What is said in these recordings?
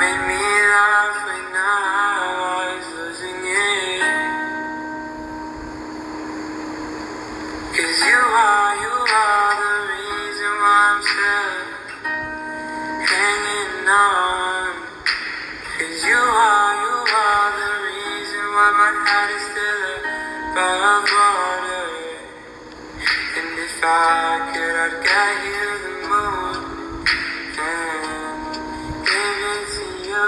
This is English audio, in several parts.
made me laugh when I was losing it. 'Cause you are the reason why I'm still hanging on. 'Cause you are the reason why my head is still above water. And if I could, I'd get you the moon and give it to you.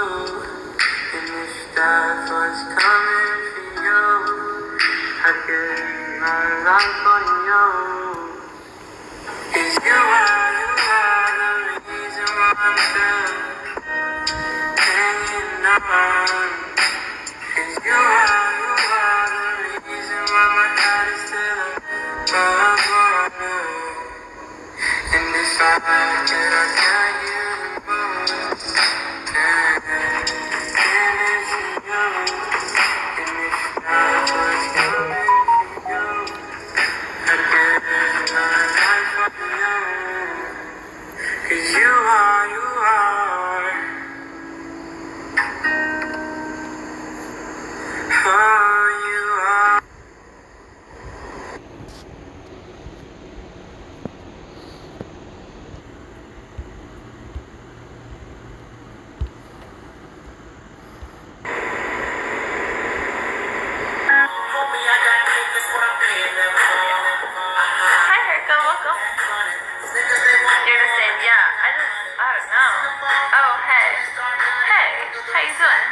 And if death was coming for you, I'd give my life for you. 'Cause you are the reason why I'm still hanging on. 'Cause you are the reason why my head is still above water. And if I could, I'd get you the moon and give it to you. And if that was coming for you, I'd give my life for you. 'Cause you are, oh, you are. Hi, Herco, welcome. You're just saying, yeah, I don't know. Oh, hey. Hey, how you doing?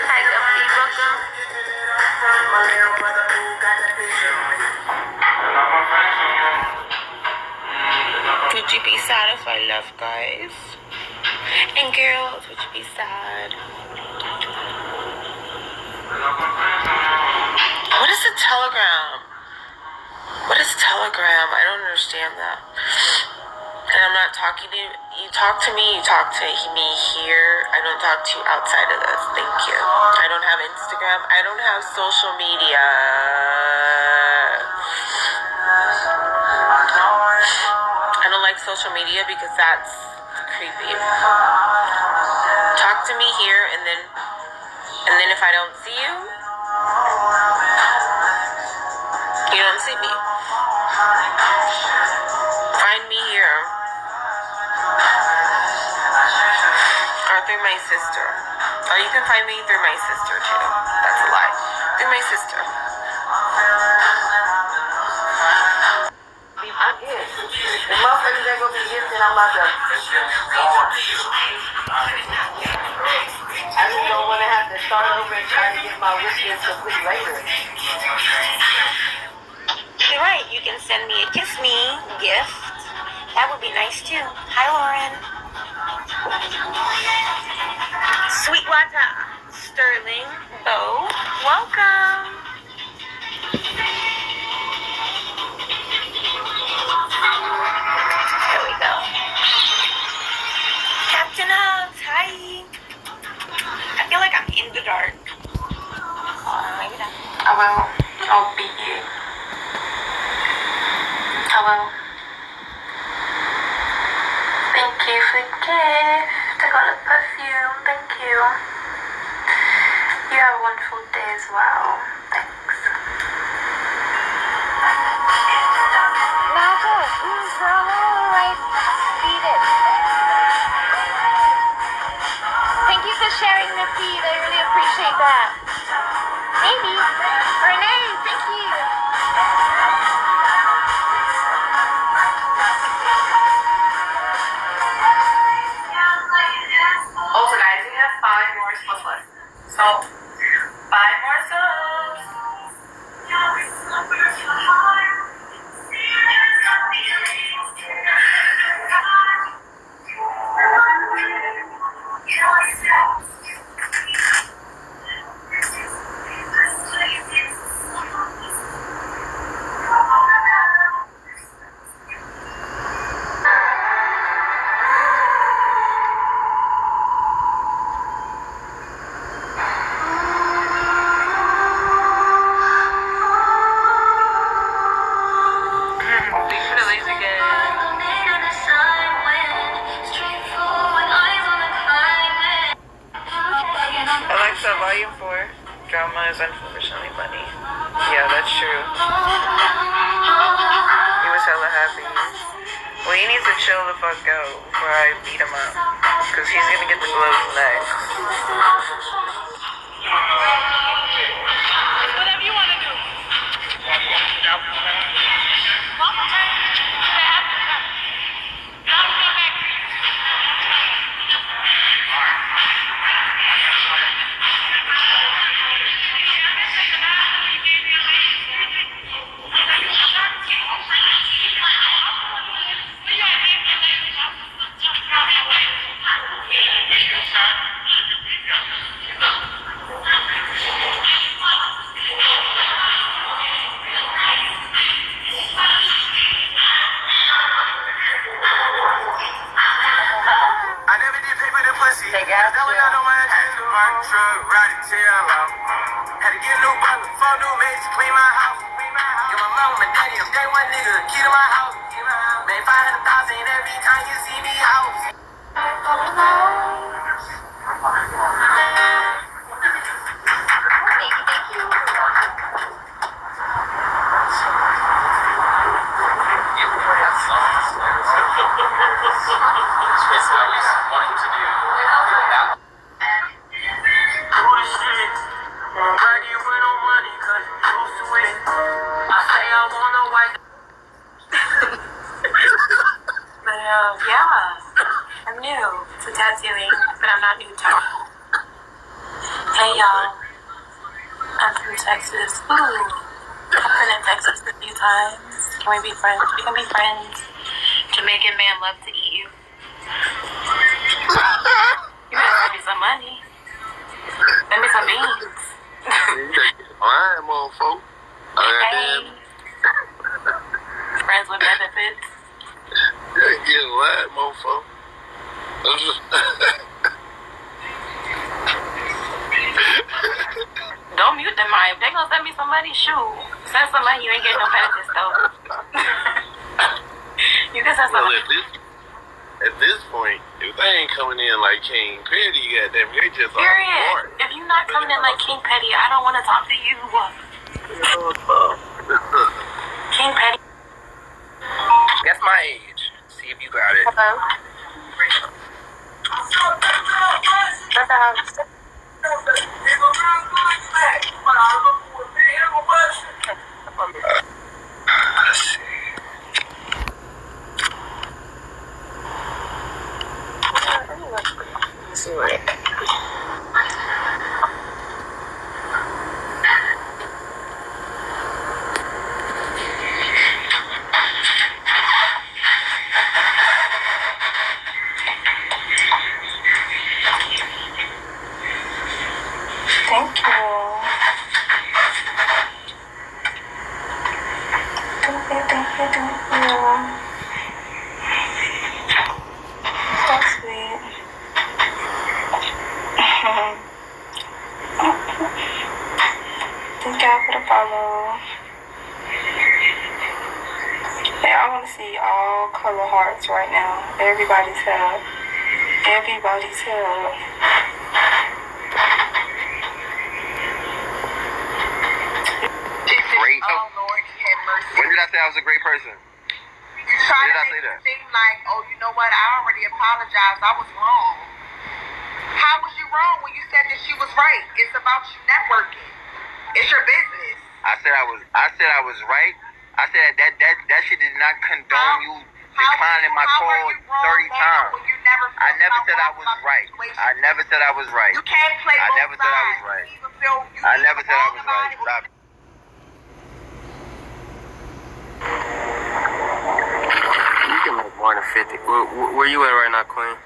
Hi, Guppy, welcome. Would you be sad if I left, guys? And girls, would you be sad? What is a telegram? What is telegram? I don't understand that. And I'm not talking to you. You talk to me, you talk to me here. I don't talk to you outside of this. Thank you. I don't have Instagram. I don't have social media. I don't like social media because that's creepy. Talk to me here, and then if I don't see you, you don't see me. Find me here. Or through my sister. Or you can find me through my sister too. That's a lie. Through my sister. I'm it. The motherfuckers that gonna be gifted, I'm about to. I just don't want to have to start over and try to get my wish list complete later. You're right. You can send me a kiss me gift. That would be nice too. Hi, Lauren. Sweetwater. Sterling. Bo. Welcome. There we go. Captain Hugs. Hi. I feel like I'm in the dark. Maybe not. I will. I'll beat you. I will. Thank you for the gift. I got a perfume. Thank you. You have a wonderful day as well. Thanks. Naja, right seated. Thank you for sharing the feed. I really appreciate that. Maybe. Renee, thank you. Also, guys, we have 5 more spots left. So, 5 more souls. Drama is unfortunately money. Yeah, that's true. He was hella happy. Well, he needs to chill the fuck out before I beat him up. Because he's gonna get the blows next. Whatever you want to do. I never did paper to pussy. That way I know my address. Mark truck, ride it till I'm Had to get a new brother, 4 new maids to clean my house. Give my mama, my daddy, I'm day one nigga, key to my house. Made 500,000 every time you see me out. Yeah, I'm new to tattooing, but I'm not new to it. Hey y'all, I'm from Texas. Ooh, I've been in Texas a few times. Can we be friends? We can be friends. Jamaican man love to eat you. You better send me some money. Send me some beans. Alright, motherfucker. Hey. Friends with benefits. Get lied, motherfucker. Don't mute them, Maya. If they gonna send me some money, shoot. Send some money, you ain't getting no benefits, though. You can send some Well, money. at this point, if they ain't coming in like King Petty, goddamn, they just on Period. board. If you're not coming in like King Petty, I don't want to talk to you. King Petty. Guess my age. See if you got it. Hello. That's the house. Let's see. Let's see what. Thank you. Thank you. So sweet. Thank y'all for the follow. Hey, I want to see all color hearts right now. Everybody's hell. Everybody's hell. Great. Oh, Lord, he had mercy. When did I say I was a great person? You try When did I to say make that? it seem like, oh, you know what? I already apologized. I was wrong. How was you wrong when you said that she was right? It's about you networking. It's your business. I said I was right. I said that shit did not condone you declining my call 30 times. I never said I was right. I never said I was right. You can't play I both never said I was sides. right. You even feel you I never said I wrong was about right. it. Stop. You can make more than 50. Where you at right now, Queen?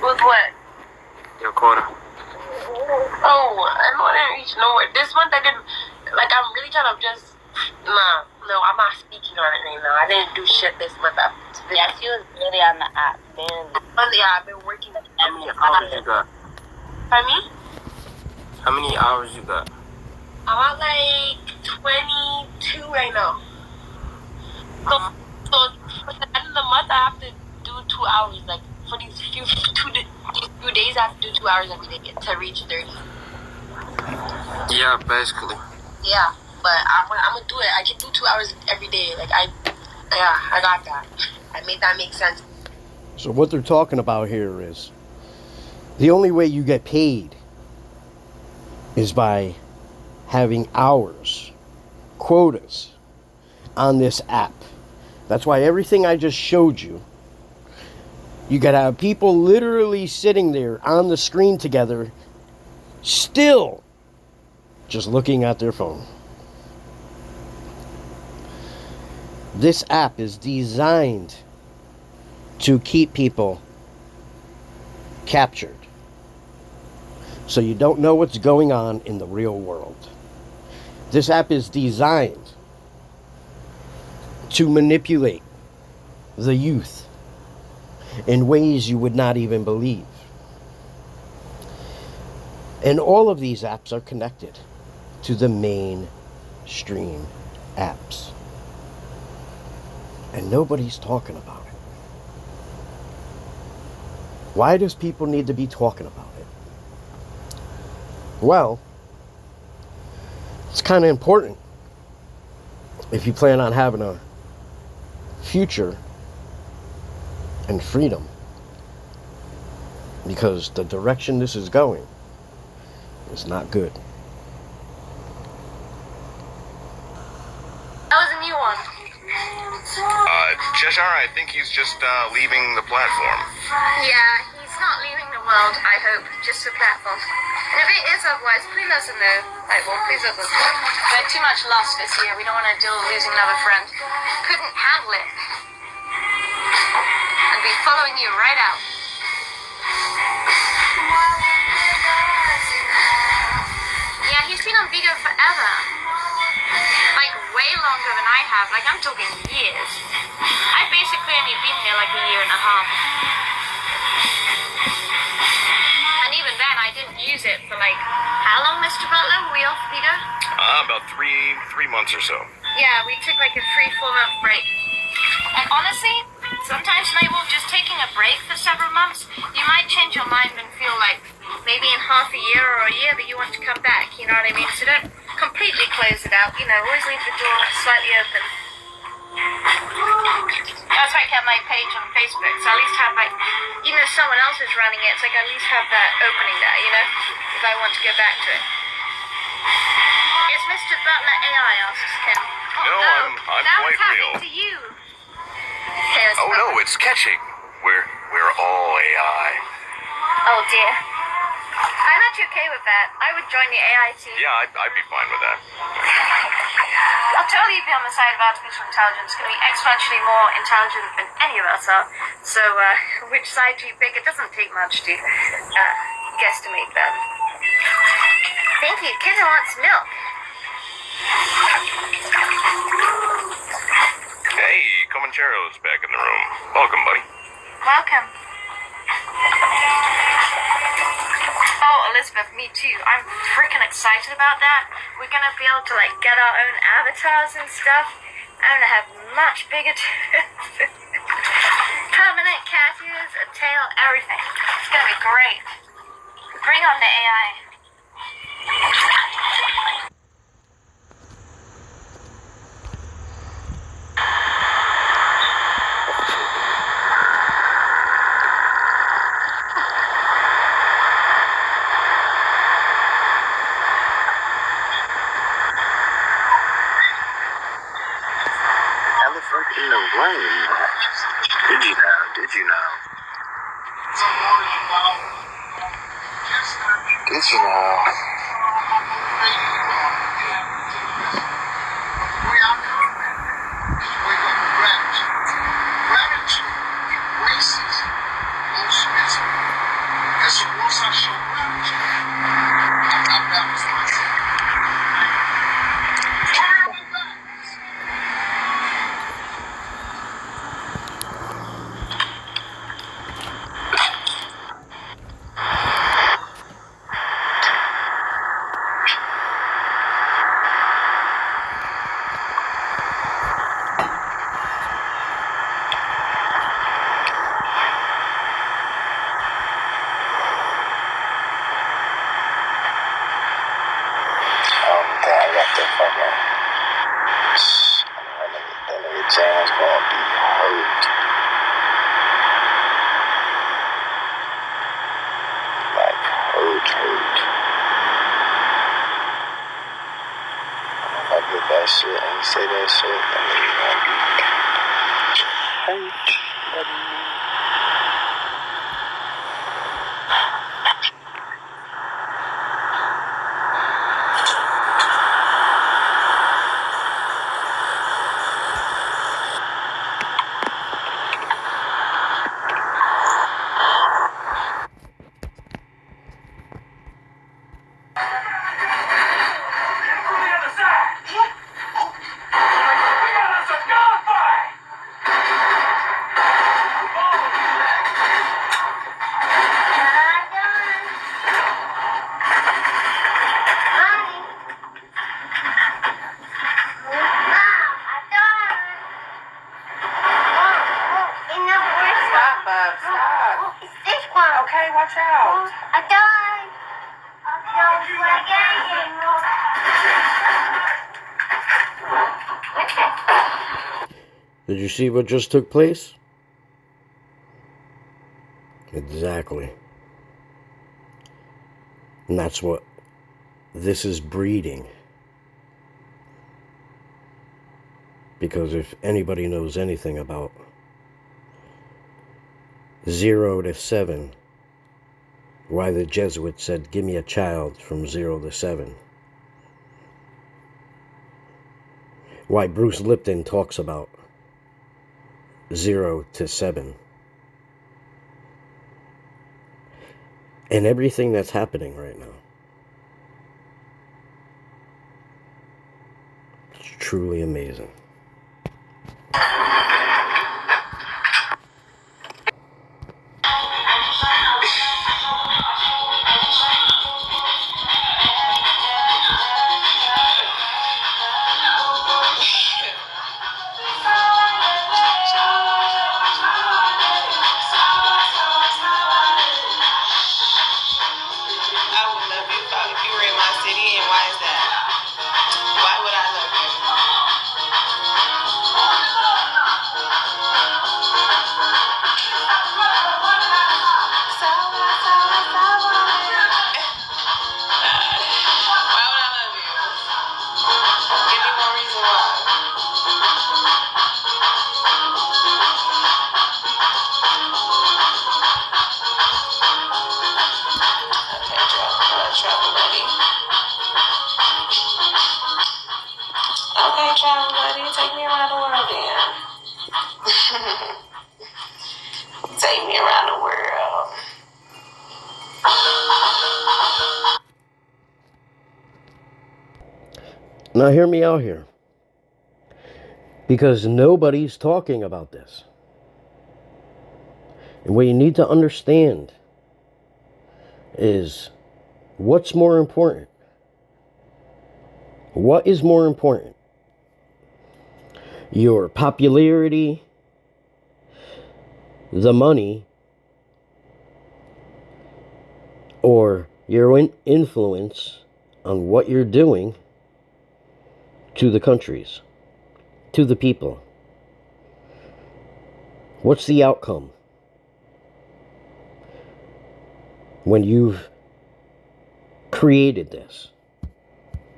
With what? Your quota. Oh, I don't want to reach nowhere. This month I didn't, like, I'm really trying to just, no, I'm not speaking on it right now. I didn't do shit this month. Yeah, she was really on the app. Yeah, I've been working. How many hours you got? Pardon me? How many hours you got? I'm at like 22 right now. So for the end of the month, I have to do 2 hours. Like, for these few days, I have to do 2 hours every day to reach 30. Yeah, basically. Yeah, but I'm gonna do it. I can do 2 hours every day. Like I got that. I made that make sense. So what they're talking about here is the only way you get paid is by having hours, quotas on this app. That's why everything I just showed you, you gotta have people literally sitting there on the screen together, still just looking at their phone. This app is designed to keep people captured, so you don't know what's going on in the real world. This app is designed to manipulate the youth in ways you would not even believe. And all of these apps are connected to the mainstream apps. And nobody's talking about it. Why does people need to be talking about it? Well, it's kind of important if you plan on having a future and freedom, because the direction this is going is not good. That was a new one. Cheshire, I think he's just leaving the platform. Yeah, he's not leaving the world, I hope, just the platform. And if it is otherwise, please let us know. Please let us know. We had too much loss this year. We don't want to deal with losing another friend. Couldn't handle it. I'd be following you right out. Yeah, he's been on Vigo forever. Like, way longer than I have. Like, I'm talking years. I've basically only been here like a year and a half. And even then, I didn't use it for like, how long, Mr. Butler? Were we off Vigo? About three months or so. Yeah, we took like a 3-4 month break. And honestly, sometimes, Nightwolf, just taking a break for several months, you might change your mind and feel like maybe in half a year or a year that you want to come back, you know what I mean? So don't completely close it out, you know, always leave the door slightly open. That's why I kept my page on Facebook, so at least have like, even if someone else is running it, it's like at least have that opening there, you know, if I want to go back to it. Is Mr. Butler AI, asks Kim. No, I'm now quite it's happening real. to you. Okay, Oh no, it's catching. We're all AI. Oh dear. I'm actually okay with that. I would join the AI team. Yeah, I'd be fine with that. I'll totally be on the side of artificial intelligence. It's going to be exponentially more intelligent than any of us are. So, which side do you pick? It doesn't take much to guesstimate that. Thank you. Kid wants milk. Hey, Comanchero's back in the room. Welcome, buddy. Welcome. Oh, Elizabeth, me too. I'm freaking excited about that. We're gonna be able to like get our own avatars and stuff. I'm gonna have much bigger permanent cat ears, a tail, everything. It's gonna be great. Bring on the AI. Elephant in the rain. Did you know? Did you know? Did you know? Bub. Stop. Okay, watch out. Did you see what just took place? Exactly. And that's what this is breeding. Because if anybody knows anything about 0 to 7, why the Jesuits said, give me a child from 0 to 7. Why Bruce Lipton talks about 0 to 7. And everything that's happening right now. It's truly amazing. I would love you if you were in my city, and why is that? Why would I love you? Why would I love you? Give me more reason why. Okay, travel buddy. Okay, travel buddy, take me around the world then. Take me around the world. Now hear me out here. Because nobody's talking about this. And what you need to understand is what's more important. What is more important? Your popularity, the money, or your influence on what you're doing to the countries, to the people. What's the outcome when you've created this?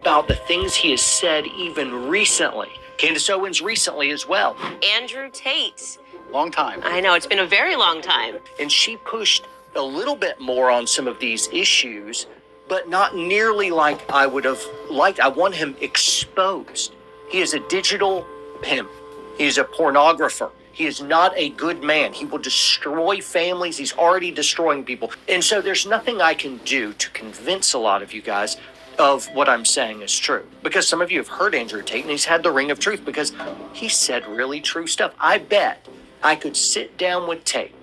About the things he has said even recently. Candace Owens recently as well. Andrew Tate. Long time. I know, it's been a very long time. And she pushed a little bit more on some of these issues, but not nearly like I would have liked. I want him exposed. He is a digital pimp. He is a pornographer. He is not a good man. He will destroy families. He's already destroying people. And so there's nothing I can do to convince a lot of you guys of what I'm saying is true. Because some of you have heard Andrew Tate and he's had the ring of truth because he said really true stuff. I bet I could sit down with Tate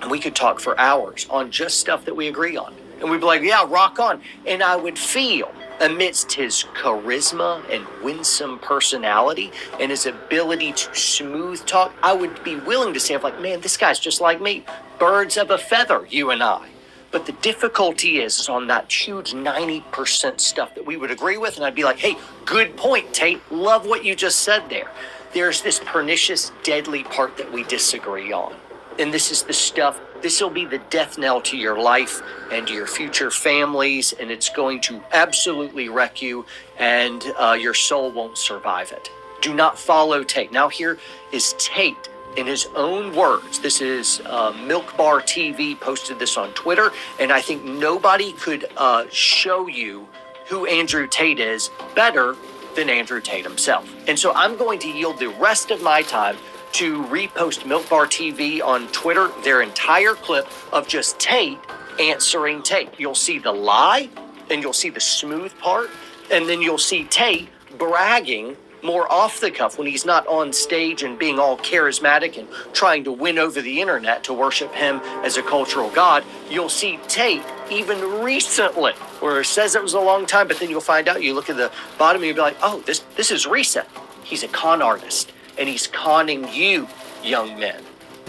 and we could talk for hours on just stuff that we agree on. And we'd be like, yeah, rock on. And I would feel amidst his charisma and winsome personality and his ability to smooth talk, I would be willing to say, like, man, this guy's just like me. Birds of a feather, you and I. But the difficulty is on that huge 90% stuff that we would agree with. And I'd be like, hey, good point, Tate. Love what you just said there. There's this pernicious, deadly part that we disagree on. And this is the stuff, this will be the death knell to your life and to your future families. And it's going to absolutely wreck you and your soul won't survive it. Do not follow Tate. Now here is Tate. In his own words, this is Milk Bar TV posted this on Twitter, and I think nobody could show you who Andrew Tate is better than Andrew Tate himself. And so I'm going to yield the rest of my time to repost Milk Bar TV on Twitter, their entire clip of just Tate answering Tate. You'll see the lie, and you'll see the smooth part, and then you'll see Tate bragging more off the cuff when he's not on stage and being all charismatic and trying to win over the internet to worship him as a cultural god. You'll see Tate even recently, where it says it was a long time, but then you'll find out, you look at the bottom and you'll be like, oh, this is recent. He's a con artist and he's conning you, young men.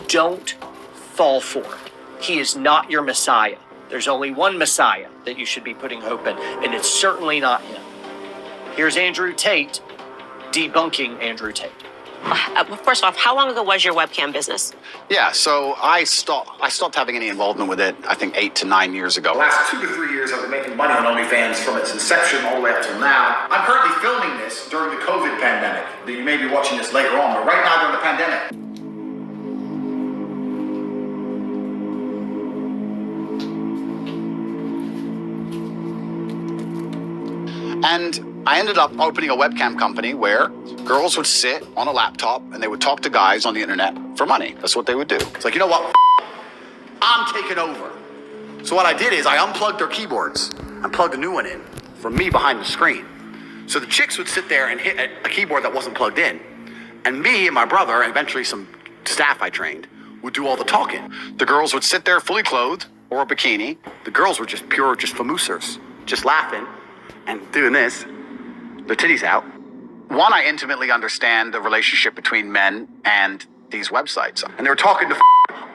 Don't fall for it. He is not your Messiah. There's only one Messiah that you should be putting hope in, and it's certainly not him. Here's Andrew Tate debunking Andrew Tate. First off, how long ago was your webcam business? Yeah, so I stopped having any involvement with it, I think 8 to 9 years ago. The last 2 to 3 years, I've been making money on OnlyFans from its inception all the way up till now. I'm currently filming this during the COVID pandemic. You may be watching this later on, but right now during the pandemic. And I ended up opening a webcam company where girls would sit on a laptop and they would talk to guys on the internet for money. That's what they would do. It's like, you know what? I'm taking over. So what I did is I unplugged their keyboards and plugged a new one in from me behind the screen. So the chicks would sit there and hit a keyboard that wasn't plugged in. And me and my brother, and eventually some staff I trained, would do all the talking. The girls would sit there fully clothed or a bikini. The girls were just famoosers, just laughing and doing this, their titties out. One, I intimately understand the relationship between men and these websites. And they were talking to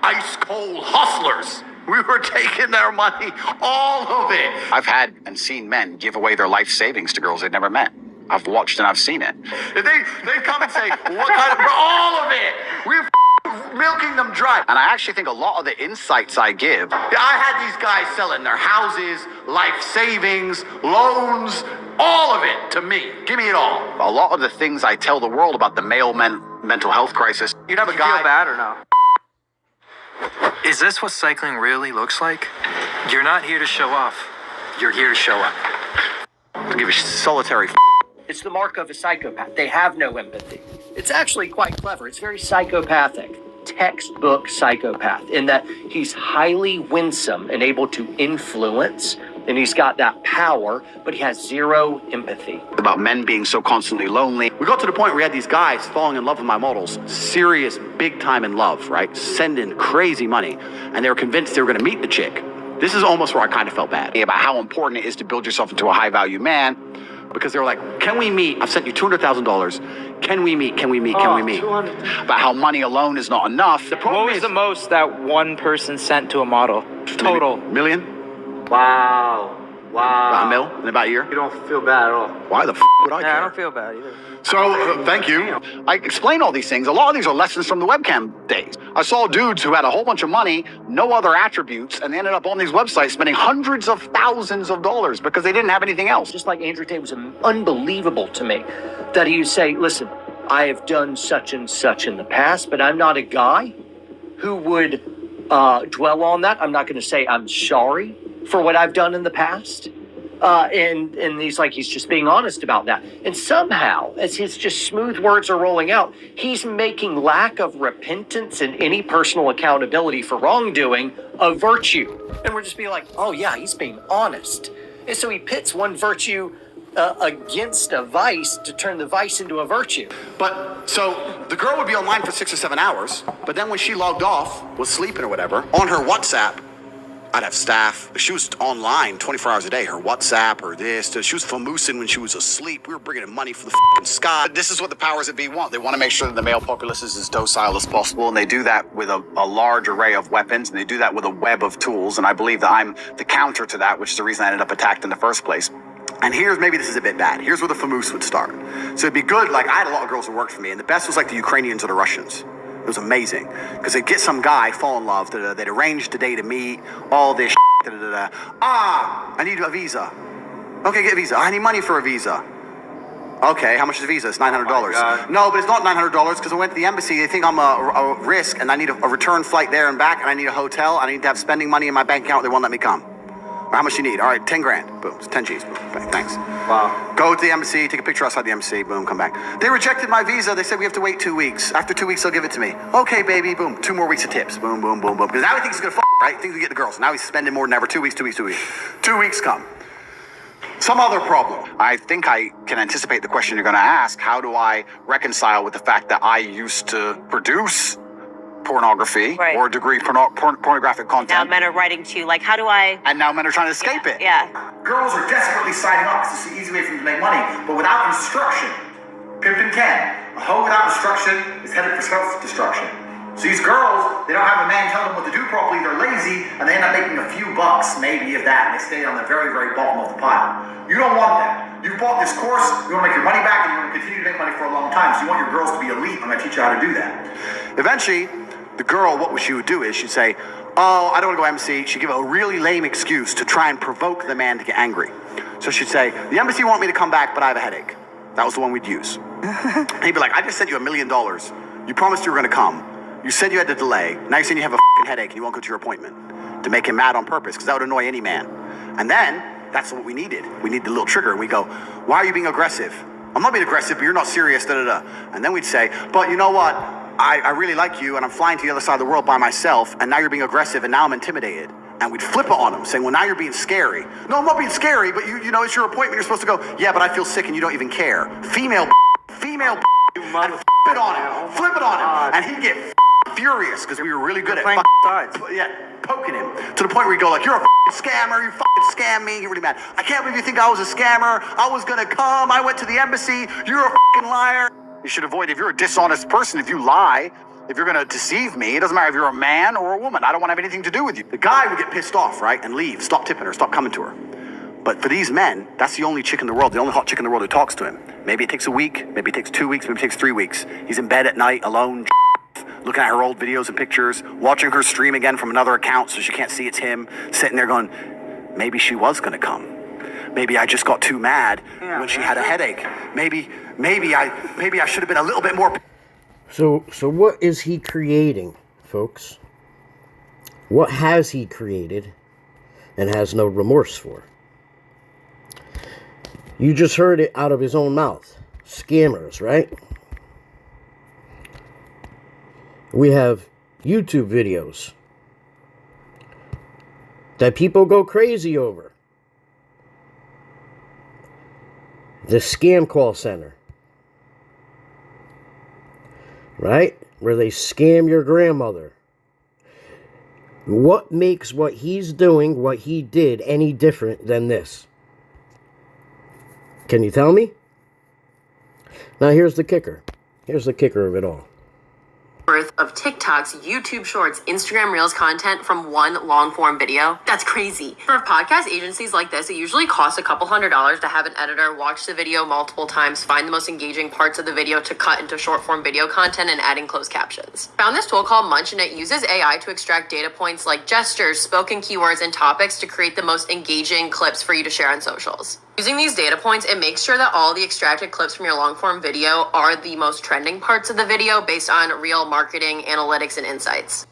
ice cold hustlers. We were taking their money, all of it. I've had and seen men give away their life savings to girls they've never met. I've watched and I've seen it. If they come and say, what kind of, all of it. We're milking them dry. And I actually think a lot of the insights I give. I had these guys selling their houses, life savings, loans, all of it to me. Give me it all. A lot of the things I tell the world about the male mental health crisis. You'd have a guy. Feel bad or no? Is this what cycling really looks like? You're not here to show off. You're here to show up. I'll give you solitary. It's the mark of a psychopath. They have no empathy. It's actually quite clever. It's very psychopathic. Textbook psychopath in that he's highly winsome and able to influence, and he's got that power, but he has zero empathy. About men being so constantly lonely. We got to the point where we had these guys falling in love with my models. Serious, big time in love, right? Sending crazy money. And they were convinced they were going to meet the chick. This is almost where I kind of felt bad. About how important it is to build yourself into a high value man. Because they were like, can we meet? I've sent you $200,000. Can we meet? Can we meet? Can we meet? About how money alone is not enough. What was the most that one person sent to a model? Total. Million? Wow. About a mil in about a year? You don't feel bad at all. Why the would I care? I don't feel bad either. So, thank you. I explain all these things. A lot of these are lessons from the webcam days. I saw dudes who had a whole bunch of money, no other attributes, and they ended up on these websites spending hundreds of thousands of dollars because they didn't have anything else. Just like Andrew Tate was unbelievable to me that he would say, listen, I have done such and such in the past, but I'm not a guy who would dwell on that. I'm not going to say I'm sorry for what I've done in the past. And he's just being honest about that. And somehow, as his just smooth words are rolling out, he's making lack of repentance and any personal accountability for wrongdoing a virtue. And we're just being like, oh yeah, he's being honest. And so he pits one virtue against a vice to turn the vice into a virtue. But, so, the girl would be online for 6 or 7 hours, but then when she logged off, was sleeping or whatever, on her WhatsApp, I'd have staff. She was online 24 hours a day. Her WhatsApp or this. She was famoosing when she was asleep. We were bringing in money for the fucking sky. This is what the powers that be want. They want to make sure that the male populace is as docile as possible, and they do that with a large array of weapons, and they do that with a web of tools, and I believe that I'm the counter to that, which is the reason I ended up attacked in the first place. And maybe this is a bit bad. Here's where the famoose would start. So it'd be good, like I had a lot of girls who worked for me, and the best was like the Ukrainians or the Russians. It was amazing because they'd get some guy, fall in love, they'd arrange the day to meet, all this I need a visa. Okay, get a visa. I need money for a visa. Okay, how much is a visa? It's $900. No, but it's not $900 because I went to the embassy. They think I'm a risk and I need a return flight there and back and I need a hotel. I need to have spending money in my bank account. They won't let me come. How much you need? All right, 10 grand. Boom, it's 10 G's. Boom, thanks. Wow. Go to the embassy, take a picture outside the embassy, boom, come back. They rejected my visa. They said we have to wait 2 weeks. After 2 weeks, they'll give it to me. Okay, baby, boom, 2 more weeks of tips. Boom, boom, boom, boom. Because now he thinks he's gonna right? He thinks we get the girls. Now he's spending more than ever. 2 weeks, 2 weeks, 2 weeks. 2 weeks come. Some other problem. I think I can anticipate the question you're going to ask. How do I reconcile with the fact that I used to produce pornography or degree pornographic content? Now men are writing to you, like, how do I... And now men are trying to escape it. Yeah. Girls are desperately signing up because it's the easy way for them to make money, but without instruction. Pimp and Ken. A hoe without instruction is headed for self-destruction. So these girls, they don't have a man telling them what to do properly, they're lazy, and they end up making a few bucks, maybe if that, and they stay on the very, very bottom of the pile. You don't want that. You bought this course, you want to make your money back, and you want to continue to make money for a long time, so you want your girls to be elite. I'm going to teach you how to do that. Eventually, the girl, what she would do is she'd say, oh, I don't want to go MC. She'd give a really lame excuse to try and provoke the man to get angry. So she'd say, the embassy want me to come back, but I have a headache. That was the one we'd use. And he'd be like, I just sent you $1 million. You promised you were going to come. You said you had to delay. Now you're saying you have a fucking headache and you won't go to your appointment. To make him mad on purpose, because that would annoy any man. And then, that's what we needed. We need the little trigger. We go, why are you being aggressive? I'm not being aggressive, but you're not serious, da-da-da. And then we'd say, but you know what? I really like you, and I'm flying to the other side of the world by myself, and now you're being aggressive, and now I'm intimidated. And we'd flip it on him, saying, well, now you're being scary. No, I'm not being scary, but you know, it's your appointment. You're supposed to go, yeah, but I feel sick, and you don't even care. Female, and flip it on him. And he'd get furious, because we were really good at poking him. To the point where we go like, you're a scammer, you scam me, you're really mad. I can't believe you think I was a scammer. I was gonna come, I went to the embassy, you're a liar. You should avoid, if you're a dishonest person, if you lie, if you're gonna deceive me, it doesn't matter if you're a man or a woman. I don't want to have anything to do with you. The guy would get pissed off, right, and leave, stop tipping her, stop coming to her. But for these men, that's the only chick in the world, the only hot chick in the world who talks to him. Maybe it takes a week, maybe it takes 2 weeks, maybe it takes 3 weeks. He's in bed at night, alone, looking at her old videos and pictures, watching her stream again from another account so she can't see it's him, sitting there going, maybe she was gonna come. Maybe I just got too mad when she had a headache. Maybe I should have been a little bit more. So what is he creating, folks? What has he created and has no remorse for? You just heard it out of his own mouth. Scammers, right? We have YouTube videos that people go crazy over. The scam call center. Right? Where they scam your grandmother. What makes what he's doing, what he did, any different than this? Can you tell me? Now here's the kicker. Here's the kicker of it all. Worth of TikTok's, YouTube Shorts, Instagram Reels content from one long-form video. That's crazy. For podcast agencies like this, it usually costs a couple $100s to have an editor watch the video multiple times, find the most engaging parts of the video to cut into short-form video content, and adding closed captions. Found this tool called Munch, and it uses AI to extract data points like gestures, spoken keywords, and topics to create the most engaging clips for you to share on socials. Using these data points, it makes sure that all the extracted clips from your long-form video are the most trending parts of the video based on real marketing, analytics, and insights.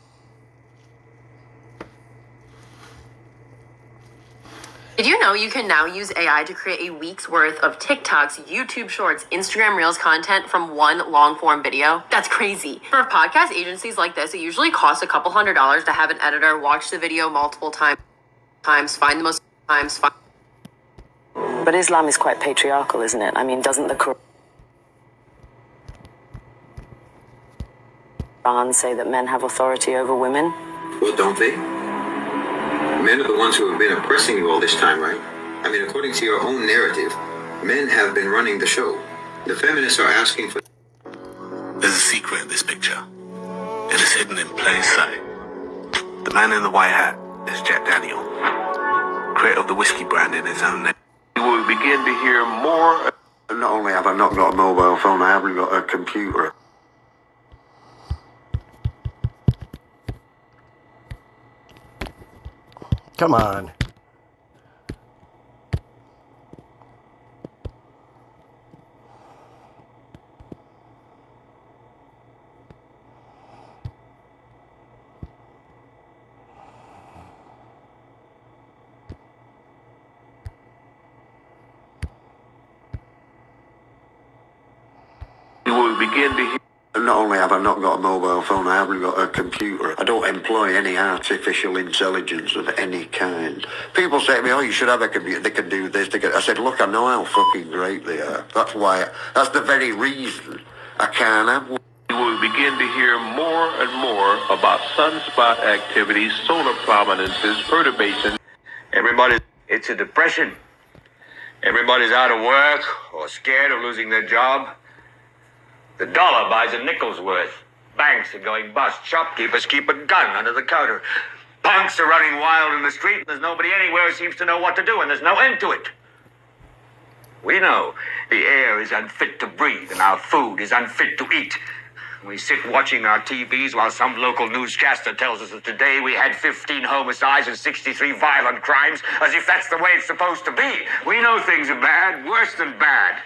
Did you know you can now use AI to create a week's worth of TikTok's, YouTube Shorts, Instagram Reels content from one long-form video? That's crazy. For podcast agencies like this, it usually costs a couple $100s to have an editor watch the video multiple times, find the most times. But Islam is quite patriarchal, isn't it? I mean, doesn't the Quran say that men have authority over women? Well, don't they? Men are the ones who have been oppressing you all this time, right? I mean, according to your own narrative, men have been running the show. The feminists are asking for... There's a secret in this picture. It is hidden in plain sight. The man in the white hat is Jack Daniel, creator of the whiskey brand in his own name. You will begin to hear more. Not only have I not got a mobile phone, I haven't got a computer. Come on. You will begin to hear. Not only have I not got a mobile phone, I haven't got a computer. I don't employ any artificial intelligence of any kind. People say to me, oh, you should have a computer, they can do this, I said, look, I know how fucking great they are. That's the very reason I can't have one. You will begin to hear more and more about sunspot activities, solar prominences, perturbations. It's a depression. Everybody's out of work or scared of losing their job. The dollar buys a nickel's worth. Banks are going bust. Shopkeepers keep a gun under the counter. Punks are running wild in the street, and there's nobody anywhere who seems to know what to do, and there's no end to it. We know the air is unfit to breathe, and our food is unfit to eat. We sit watching our TVs while some local newscaster tells us that today we had 15 homicides and 63 violent crimes, as if that's the way it's supposed to be. We know things are bad, worse than bad.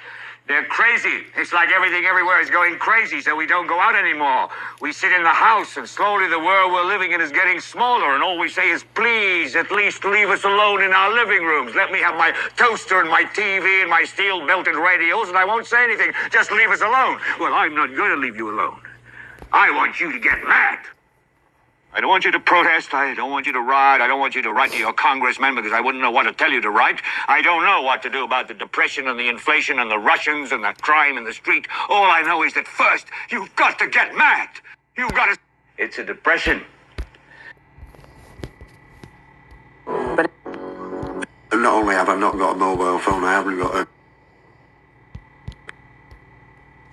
They're crazy. It's like everything everywhere is going crazy, so we don't go out anymore. We sit in the house, and slowly the world we're living in is getting smaller, and all we say is, please, at least leave us alone in our living rooms. Let me have my toaster and my TV and my steel-belted radios, and I won't say anything. Just leave us alone. Well, I'm not going to leave you alone. I want you to get mad. I don't want you to protest. I don't want you to riot. I don't want you to write to your congressman because I wouldn't know what to tell you to write. I don't know what to do about the depression and the inflation and the Russians and the crime in the street. All I know is that first, you've got to get mad. You've got to... It's a depression. But not only have I not got a mobile phone, I haven't got a...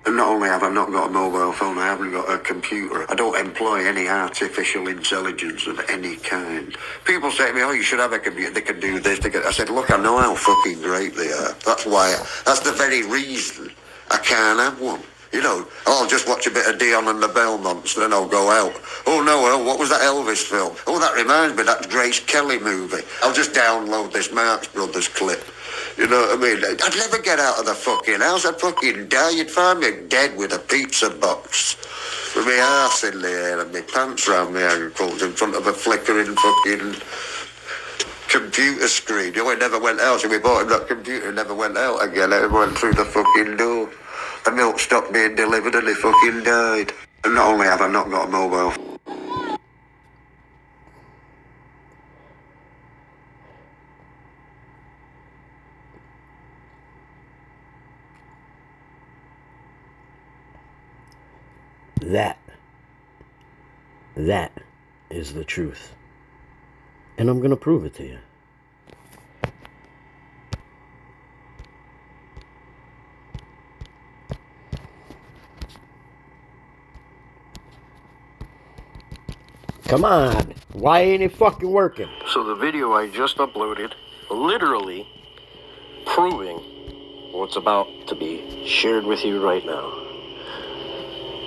Not only have I not got a mobile phone, I haven't got a computer. I don't employ any artificial intelligence of any kind. People say to me, oh, you should have a computer, they can do this, they can... I said, look, I know how fucking great they are. That's the very reason I can't have one. You know, I'll just watch a bit of Dion and the Belmonts, then I'll go out. Oh no, what was that Elvis film? Oh, that reminds me, that Grace Kelly movie. I'll just download this Marx Brothers clip. You know what I mean? I'd never get out of the fucking house. I'd fucking die. You'd find me dead with a pizza box, with my arse in the air and my pants round my ankles in front of a flickering fucking computer screen. You know, it never went out. So we bought him that computer, it never went out again. It went through the fucking door. The milk stopped being delivered and he fucking died. And not only have I not got a mobile phone, That is the truth. And I'm going to prove it to you. Come on. Why ain't it fucking working? So the video I just uploaded, literally proving what's about to be shared with you right now.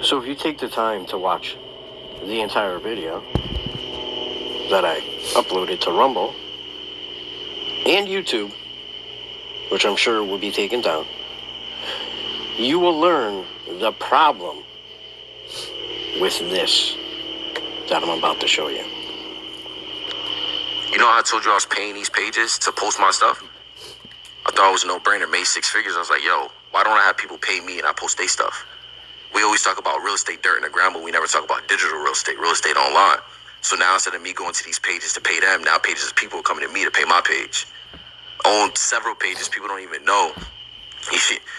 So if you take the time to watch the entire video that I uploaded to Rumble and YouTube, which I'm sure will be taken down, you will learn the problem with this that I'm about to show you. You know how I told you I was paying these pages to post my stuff? I thought it was a no-brainer, made 6 figures. I was like, yo, why don't I have people pay me and I post their stuff? We always talk about real estate dirt in the ground, but we never talk about digital real estate online. So now instead of me going to these pages to pay them, now pages of people are coming to me to pay my page. On several pages, people don't even know.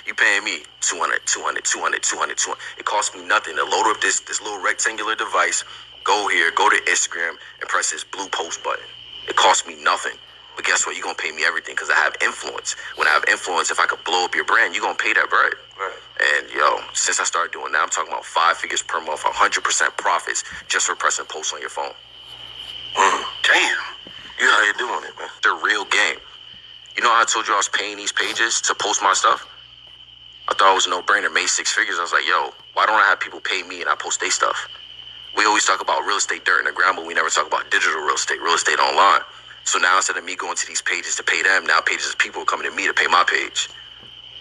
You paying me $200. It costs me nothing to load up this little rectangular device, go here, go to Instagram, and press this blue post button. It costs me nothing. But guess what? You're going to pay me everything because I have influence. When I have influence, if I could blow up your brand, you're going to pay that bread. Right. And, yo, since I started doing that, I'm talking about 5 figures per month, 100% profits just for pressing posts on your phone. Damn. You out here doing it, man. The real game. You know how I told you I was paying these pages to post my stuff? I thought it was a no-brainer, made 6 figures. I was like, yo, why don't I have people pay me and I post their stuff? We always talk about real estate dirt in the ground, but we never talk about digital real estate online. So now instead of me going to these pages to pay them, now pages of people are coming to me to pay my page.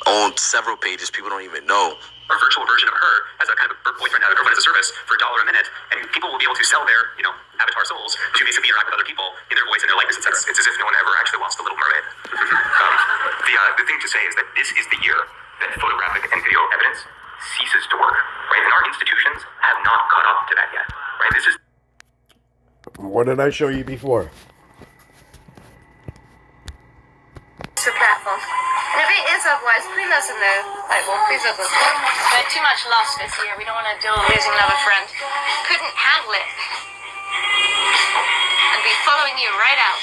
On several pages, people don't even know. Or a virtual version of her as a kind of her boyfriend, a girlfriend as a service for $1 a minute, and people will be able to sell their, avatar souls to basically interact with other people in their voice and their likeness, etc. It's as if no one ever actually watched The Little Mermaid. The thing to say is that this is the year that photographic and video evidence ceases to work, right? And our institutions have not caught up to that yet, right? This is. What did I show you before? The platform. And if it is otherwise, please let us know. Please let us know. We're too much lost this year. We don't want to deal with losing another friend. Couldn't handle it. And be following you right out.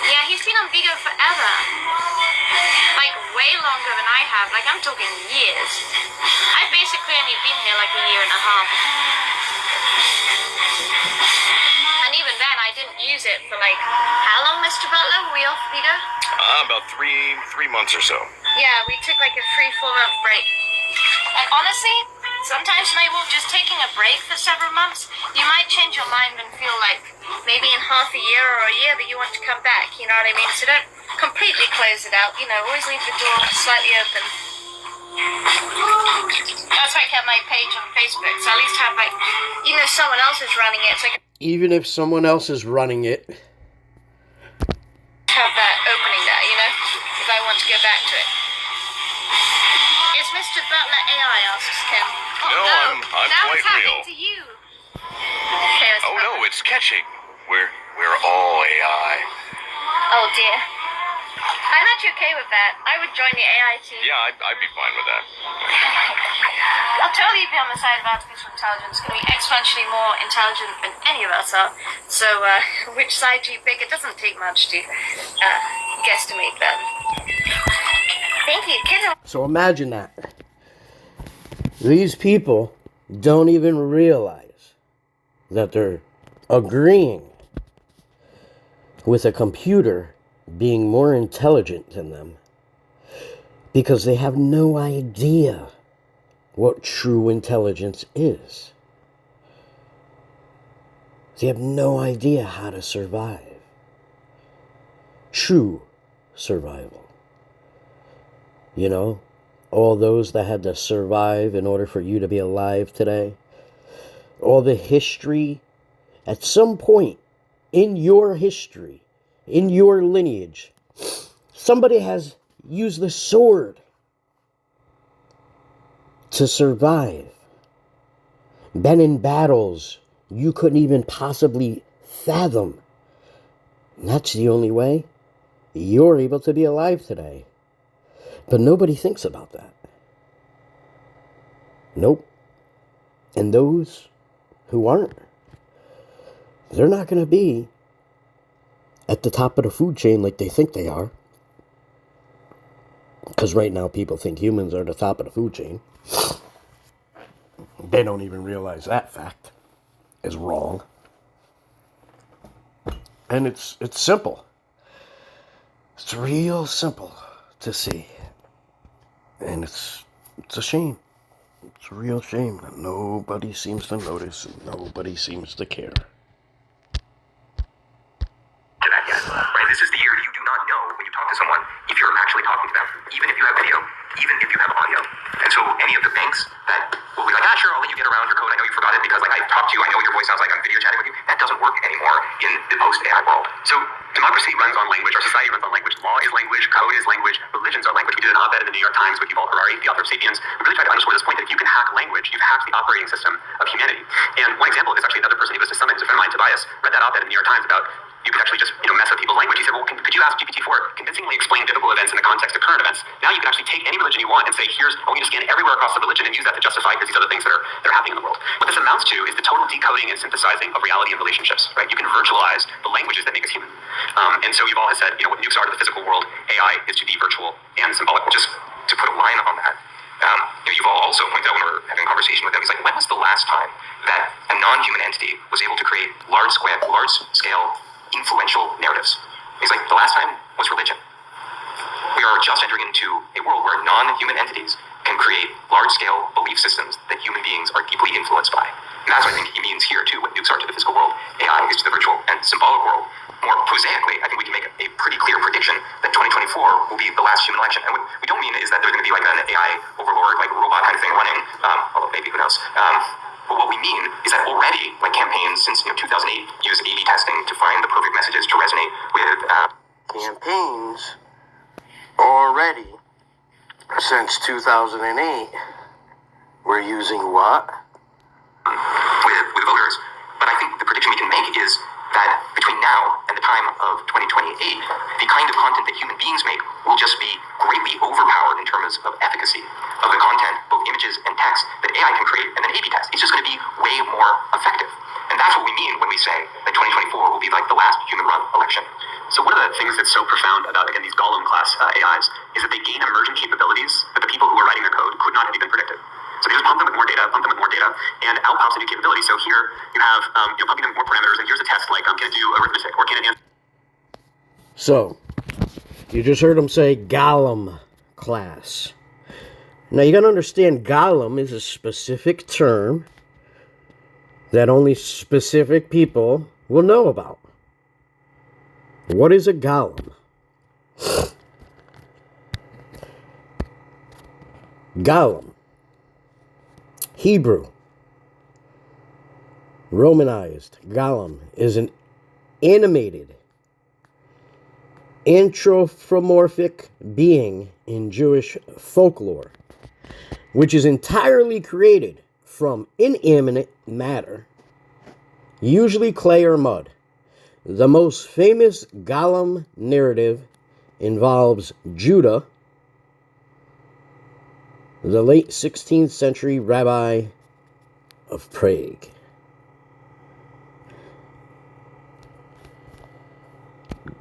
Yeah, he's been on Vigo forever. like way longer than I have. Like I'm talking years. I've basically only been here like a year and a half. And even then, I didn't use it for like, how long, Mr. Butler? Were we off, Peter? About three months or so. Yeah, we took like a 3-4 month break. And honestly, sometimes just taking a break for several months, you might change your mind and feel like maybe in half a year or a year that you want to come back, you know what I mean? So don't completely close it out, always leave the door slightly open. That's why I kept my page on Facebook, so at least have like, someone else is running it, so I can Even if someone else is running it, have that opening there, if I want to go back to it. Is Mr. Butler AI, asks Kim. No, I'm now quite it's happening real. to you. Okay, Mr. Oh Butler. no, it's catching. We're all AI. Oh dear. I'm actually okay with that. I would join the AI team. Yeah, I'd be fine with that. I'll totally be on the side of artificial intelligence. It's going to be exponentially more intelligent than any of us are. So, which side do you pick? It doesn't take much to guesstimate that. Thank you, kids. so imagine that. These people don't even realize that they're agreeing with a computer being more intelligent than them because they have no idea what true intelligence is. They have no idea how to survive. True survival. All those that had to survive in order for you to be alive today. All the history, at some point in your history, in your lineage, somebody has used the sword to survive. Been in battles you couldn't even possibly fathom. And that's the only way you're able to be alive today. But nobody thinks about that. Nope. And those who aren't, they're not going to be at the top of the food chain like they think they are. Because right now people think humans are the top of the food chain. They don't even realize that fact is wrong. And it's simple. It's real simple to see. And it's a shame. It's a real shame that nobody seems to notice and nobody seems to care. To that yet, right? This is the year you do not know when you talk to someone if you're actually talking to them, even if you have video, even if you have audio. And so any of the banks that will be like, sure, I'll let you get around your code. I know you forgot it because I talked to you. I know what your voice sounds like. I'm video chatting with you. That doesn't work anymore in the post-AI world. So democracy runs on language. Our society runs on language. Law is language. Code is language. Religions are language. We did an op-ed in the New York Times with Yuval Harari, the author of *Sapiens*. We really tried to underscore this point that if you can hack language, you've hacked the operating system of humanity. And one example is actually another person who goes to Summit, who's a friend of mine, Tobias, read that op-ed in the New York Times about you could actually just mess up people's language. He said, well, could you ask GPT-4 convincingly explain biblical events in the context of current events? Now you can actually take any religion you want and say, I want you to scan everywhere across the religion and use that to justify because these are the things that are happening in the world. What this amounts to is the total decoding and synthesizing of reality and relationships, right? You can virtualize the languages that make us human. And so Yuval has said, what nukes are to the physical world, AI is to be virtual and symbolic. Just to put a line on that, Yuval also pointed out when we were having a conversation with him, he's like, when was the last time that a non-human entity was able to create large-scale influential narratives? He's like, the last time was religion. We are just entering into a world where non-human entities can create large-scale belief systems that human beings are deeply influenced by. And that's what I think he means here too, what nukes are to the physical world, AI is to the virtual and symbolic world. More prosaically, I think we can make a pretty clear prediction that 2024 will be the last human election. And what we don't mean is that there's going to be like an AI overlord, like robot kind of thing running, although maybe, who knows. But what we mean is that already, like campaigns since 2008 use A/B testing to find the perfect messages to resonate with Campaigns already since 2008 we're using what? With voters. But I think the prediction we can make is that between now and the time of 2028, the kind of content that human beings make will just be greatly overpowered in terms of efficacy of the content, both images and text, that AI can create and then A/B test. It's just going to be way more effective. And that's what we mean when we say that 2024 will be like the last human-run election. So one of the things that's so profound about, again, these Golem class AIs is that they gain emergent capabilities that the people who were writing their code could not have even predicted. So they just pump them with more data, and out pops a new capability. So here you have, pumping them with more parameters, and here's a test like, can it do arithmetic, or can it answer? So, you just heard him say Golem class. Now you gotta understand, Golem is a specific term that only specific people will know about. What is a golem? Golem. Hebrew. Romanized. Golem is an animated, anthropomorphic being in Jewish folklore, which is entirely created from inanimate matter, usually clay or mud. The most famous Golem narrative involves Judah, the late 16th century rabbi of Prague.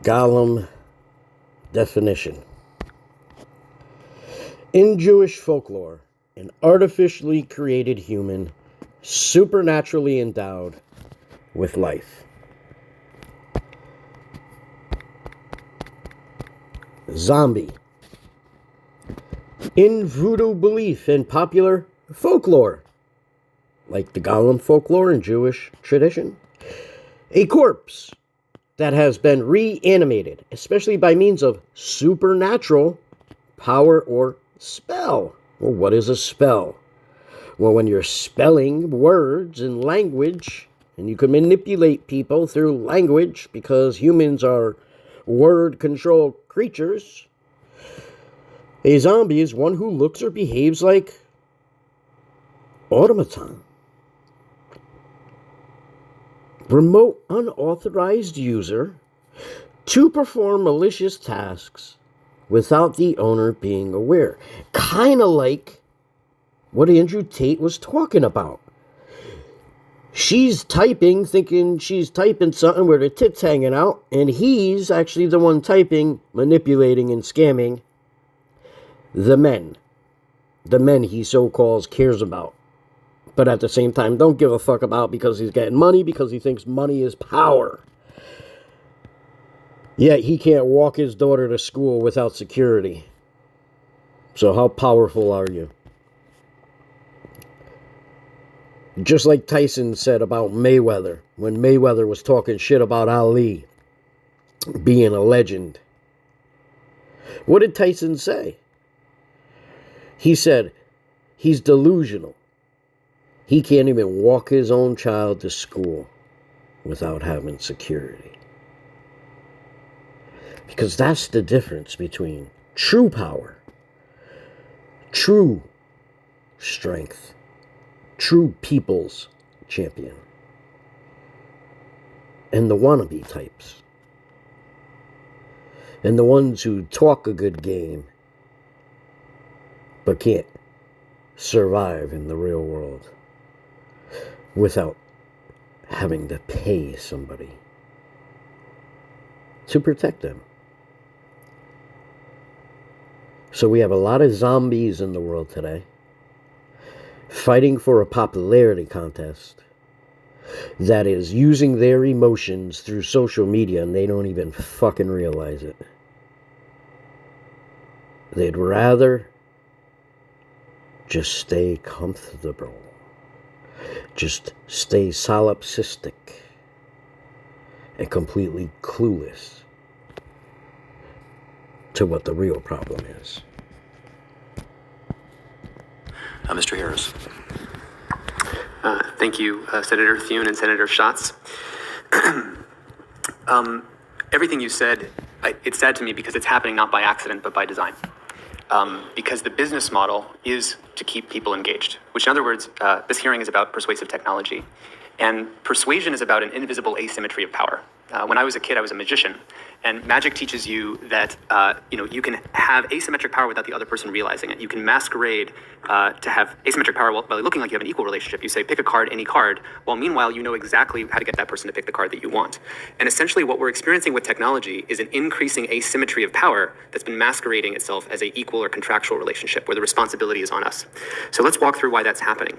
Golem definition. In Jewish folklore, an artificially created human, supernaturally endowed with life. Zombie. In voodoo belief and popular folklore, like the Golem folklore in Jewish tradition, a corpse that has been reanimated, especially by means of supernatural power or spell. Well, what is a spell? Well, when you're spelling words in language, and you can manipulate people through language because humans are word-controlled creatures. A zombie is one who looks or behaves like automaton. Remote unauthorized user to perform malicious tasks without the owner being aware. Kind of like what Andrew Tate was talking about. She's typing, thinking she's typing something where the tit's hanging out, and he's actually the one typing, manipulating, and scamming the men. The men he so-calls cares about. But at the same time, don't give a fuck about because he's getting money, because he thinks money is power. Yet he can't walk his daughter to school without security. So how powerful are you? Just like Tyson said about Mayweather, when Mayweather was talking shit about Ali being a legend. What did Tyson say? He said he's delusional. He can't even walk his own child to school without having security. Because that's the difference between true power, true strength, true people's champion, and the wannabe types, and the ones who talk a good game but can't survive in the real world without having to pay somebody to protect them. So we have a lot of zombies in the world today fighting for a popularity contest that is using their emotions through social media, and they don't even fucking realize it. They'd rather just stay comfortable. Just stay solipsistic and completely clueless to what the real problem is. Mr. Harris. Thank you, Senator Thune and Senator Schatz. Everything you said, it's sad to me because it's happening not by accident, but by design. Because the business model is to keep people engaged, which in other words, this hearing is about persuasive technology. And persuasion is about an invisible asymmetry of power. When I was a kid, I was a magician. And magic teaches you that you can have asymmetric power without the other person realizing it. You can masquerade to have asymmetric power while looking like you have an equal relationship. You say, pick a card, any card, while meanwhile you know exactly how to get that person to pick the card that you want. And essentially what we're experiencing with technology is an increasing asymmetry of power that's been masquerading itself as a equal or contractual relationship where the responsibility is on us. So let's walk through why that's happening.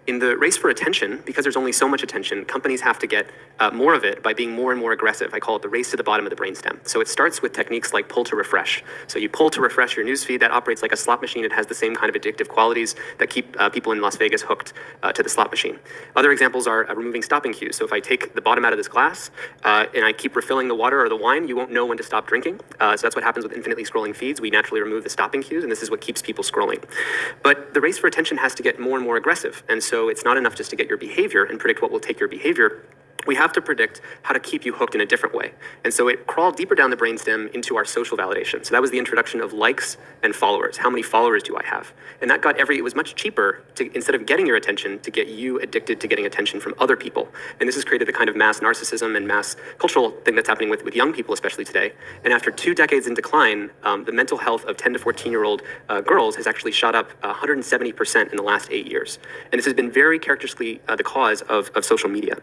In the race for attention, because there's only so much attention, companies have to get more of it by being more and more aggressive. I call it the race to the bottom of the brainstem. So it starts with techniques like pull to refresh. So you pull to refresh your newsfeed. That operates like a slot machine. It has the same kind of addictive qualities that keep people in Las Vegas hooked to the slot machine. Other examples are removing stopping cues. So if I take the bottom out of this glass and I keep refilling the water or the wine, you won't know when to stop drinking. So that's what happens with infinitely scrolling feeds. We naturally remove the stopping cues, and this is what keeps people scrolling. But the race for attention has to get more and more aggressive. And so it's not enough just to get your behavior and predict what will take your behavior. We have to predict how to keep you hooked in a different way. And so it crawled deeper down the brainstem into our social validation. So that was the introduction of likes and followers. How many followers do I have? And that got it was much cheaper to, instead of getting your attention, to get you addicted to getting attention from other people. And this has created the kind of mass narcissism and mass cultural thing that's happening with young people, especially today. And after 2 decades in decline, the mental health of 10 to 14-year-old girls has actually shot up 170% in the last 8 years. And this has been very characteristically the cause of social media.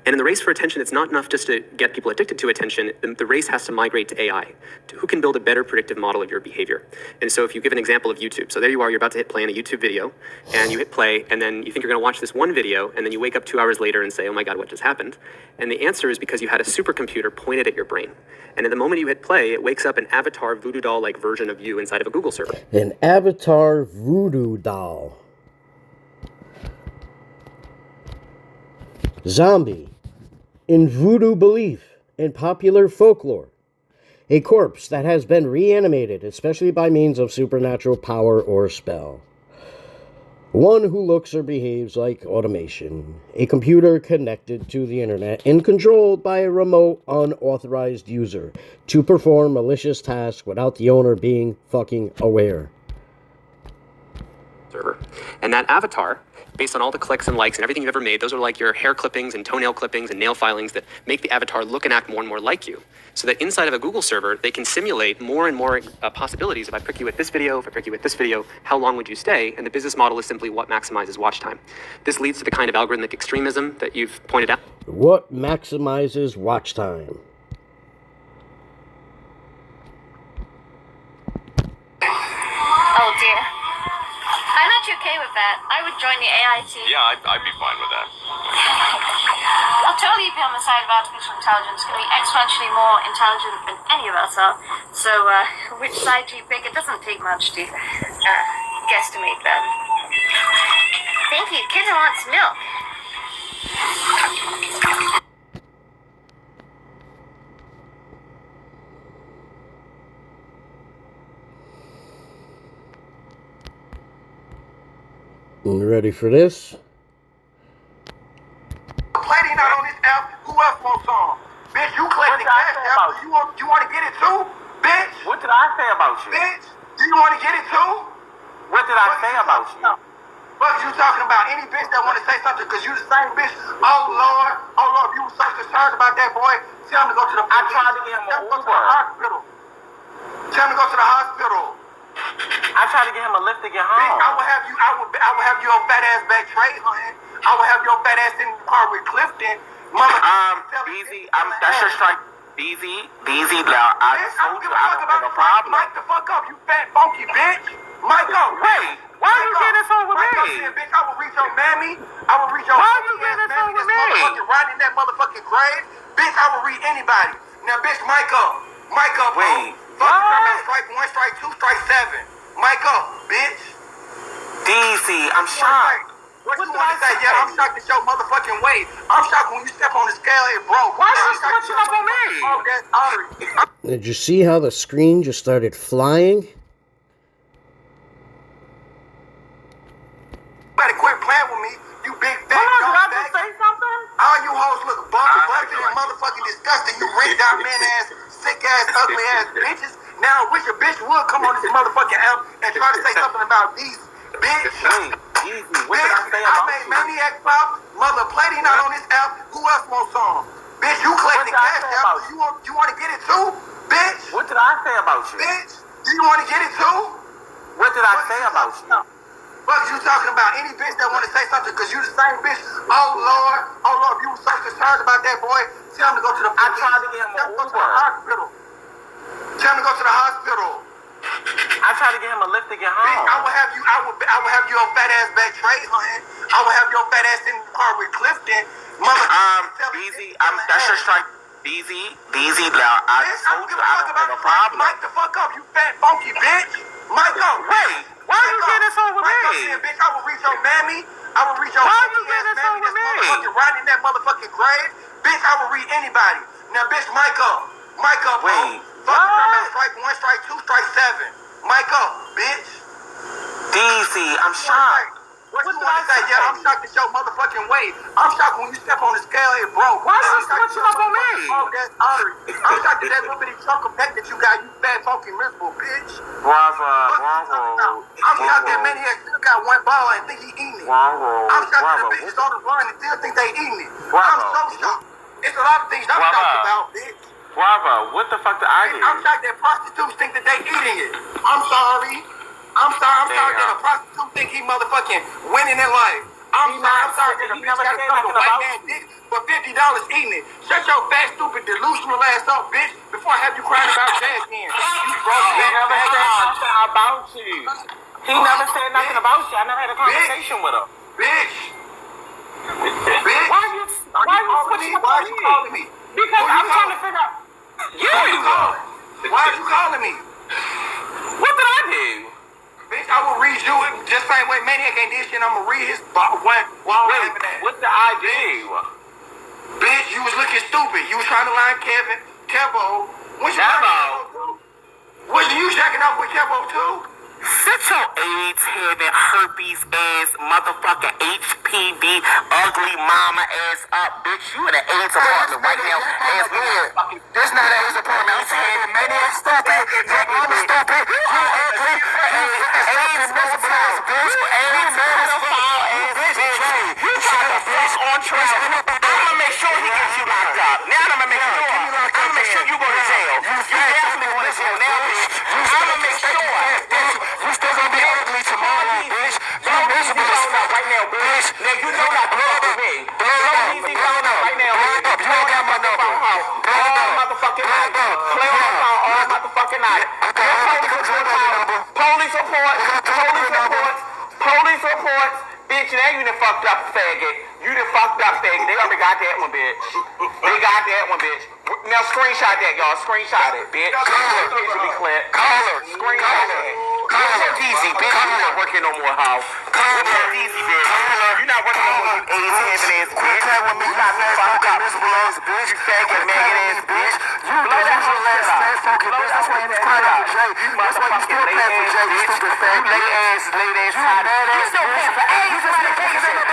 And in the race for attention, it's not enough just to get people addicted to attention. The race has to migrate to AI, to who can build a better predictive model of your behavior. And so if you give an example of YouTube, so there you are, you're about to hit play on a YouTube video, and you hit play, and then you think you're going to watch this one video, and then you wake up 2 hours later and say, oh my God, what just happened? And the answer is because you had a supercomputer pointed at your brain. And at the moment you hit play, it wakes up an avatar voodoo doll-like version of you inside of a Google server. An avatar voodoo doll. Zombie. In voodoo belief and popular folklore, a corpse that has been reanimated, especially by means of supernatural power or spell. One who looks or behaves like automation, a computer connected to the internet and controlled by a remote, unauthorized user to perform malicious tasks without the owner being fucking aware. Server. And that avatar, based on all the clicks and likes and everything you've ever made, those are like your hair clippings and toenail clippings and nail filings that make the avatar look and act more and more like you. So that inside of a Google server, they can simulate more and more possibilities. If I prick you with this video, if I prick you with this video, how long would you stay? And the business model is simply what maximizes watch time. This leads to the kind of algorithmic extremism that you've pointed out. What maximizes watch time? Oh dear. I'm not okay with that. I would join the AI team. Yeah, I'd be fine with that. I'll totally be on the side of artificial intelligence. It's going to be exponentially more intelligent than any of us are. So, which side do you pick? It doesn't take much to guesstimate that. Thank you. Kitten wants milk. You ready for this? Lady not on this app. Who else wants some? Bitch, you collecting cash app. You want to get it too? Bitch? What did I say about you? Bitch, do you want to get it too? What did I say about you? What you talking about? Any bitch that want to say something because you the same bitch? Oh Lord, you were so concerned about that boy. Tell him to go to the I tried to get him an Uber. Hospital. Tell him to go to the hospital. I tried to get him a lift to get home. Bitch, I will have you on fat ass back Trey, honey. I will have your fat ass in the car with Clifton. Easy. That's your strike. Easy. Now, I told you I don't have a problem. Mic the fuck up, you fat funky bitch. Mic up. Wait, why are you getting this over me? Bitch, I will reach your mammy. I will reach your why are you getting this over me? Motherfucking riding in that motherfucking grave. Bitch, I will read anybody. Now, bitch, mic up. Mic up. Wait. Strike 1, strike 2, strike 7. Mic up, bitch. DC, I'm shocked. What you want to say? Yeah, I'm shocked at your motherfucking weight. I'm shocked when you step on the scale, it broke. Why are you switching up on me? Oh, that's Ari. Did you see how the screen just started flying? You better quit playing with me, you big fat did I just say something? All you hoes look bumpy and motherfucking disgusting. You ripped out man ass, sick ass, ugly ass bitches. Now I wish a bitch would come on this motherfucking app and try to say something about these bitch. What did I say about I made Maniac Pop, Mother Platy not on this app. Who else wants some? Bitch, you collecting cash now. You want to get it too? Bitch. What did I say about you? Bitch, do you want to get it too? What did I say about you? Fuck you talking about? Any bitch that want to say something because you the same bitch. Oh Lord, if you were so concerned about that boy, tell him to go to the I tried to get him an Uber. Hospital. Tell him to go to the hospital. I tried to get him a lift to get home. Bitch, I will have you on fat ass back Trey hunting. I will have your fat ass in the car with Clifton. Mother. BZ, that's your strike. BZ, now I told you I don't have a problem. Mike the fuck up, you fat funky bitch. Mike up. Wait, why are you getting this over me? Bitch, I will reach your mammy. I will reach your why are you getting this over me? Motherfucking riding in that motherfucking grave. Bitch, I will read anybody. Now, bitch, Mike up. Wait, fuck you, strike 1, strike 2, strike 7. Mike up, bitch. DZ, I'm shocked. What you want to say? Yeah, I'm shocked at your motherfucking weight. I'm shocked when you step on the scale, it broke. Why are you switching up on me? Oh, that's honored. I'm shocked at that little bitty chunk of neck that you got, you fat, funky, miserable bitch. Bravo. I'm shocked that Maniac still got one ball and think he eating it. I'm shocked that the bitches on the run and still think they eating it. I'm so shocked. It's a lot of things I'm shocked about, bitch. Bravo, what the fuck did I do? I'm shocked that prostitutes think that they eating it. I'm sorry that a prostitute think he motherfucking winning in life. I'm sorry that a bitch gotta come to a white man dick for $50 eating it. Shut your fat, stupid, delusional ass up, bitch, before I have you crying about jazz again. You broke He never said nothing about you. He never said nothing about you. I never had a conversation with him. Bitch. Why are you switching up on me? Because I'm trying to figure out. Why are you calling me? What did I do? Bitch, I will read you just same way Maniac ain't this shit. I'm gonna read his What did I do? Bitch, you was looking stupid. You was trying to line Kevo. Was you jacking off with Kevo too? Sit your AIDS having herpes ass motherfucking HPV ugly mama ass up, bitch. You in an AIDS apartment right now. Ass weird. This not an AIDS apartment. I'm saying Maniac stupid. Your mama stupid. You ugly. AIDS pedophile, bitch. AIDS pedophile ass bitch. You trying to bitch on track. I'ma make sure he gets you locked up. Now I'ma make sure you go to jail. You definitely go to jail now, bitch. I'ma make sure. You still gonna be ugly tomorrow, bitch. You miserable as fuck right now, bitch. Now you know not to fuck with me. Easy phone up right now, bitch. You ain't got my number. All motherfucking night. Play on my phone all motherfucking night. Police reports. Bitch, now you done fucked up, faggot. You done fucked up, faggot. They already got that one, bitch. Now screenshot that, y'all. Screenshot it, bitch. Call her. Screenshot it. Call her easy, bitch. You're not working no more, how? Call her easy, bitch. You're not working no more, you AIDS having ass bitch. You got me fucked up, miserable ass bitch. You faggot, maggot ass bitch. You delusional ass fat fucking bitch. That's why you crying out for Jay. That's why you still paying for Jay, you stupid faggot. You late ass, hot ass. You still paying for AIDS. You just want to pay for it.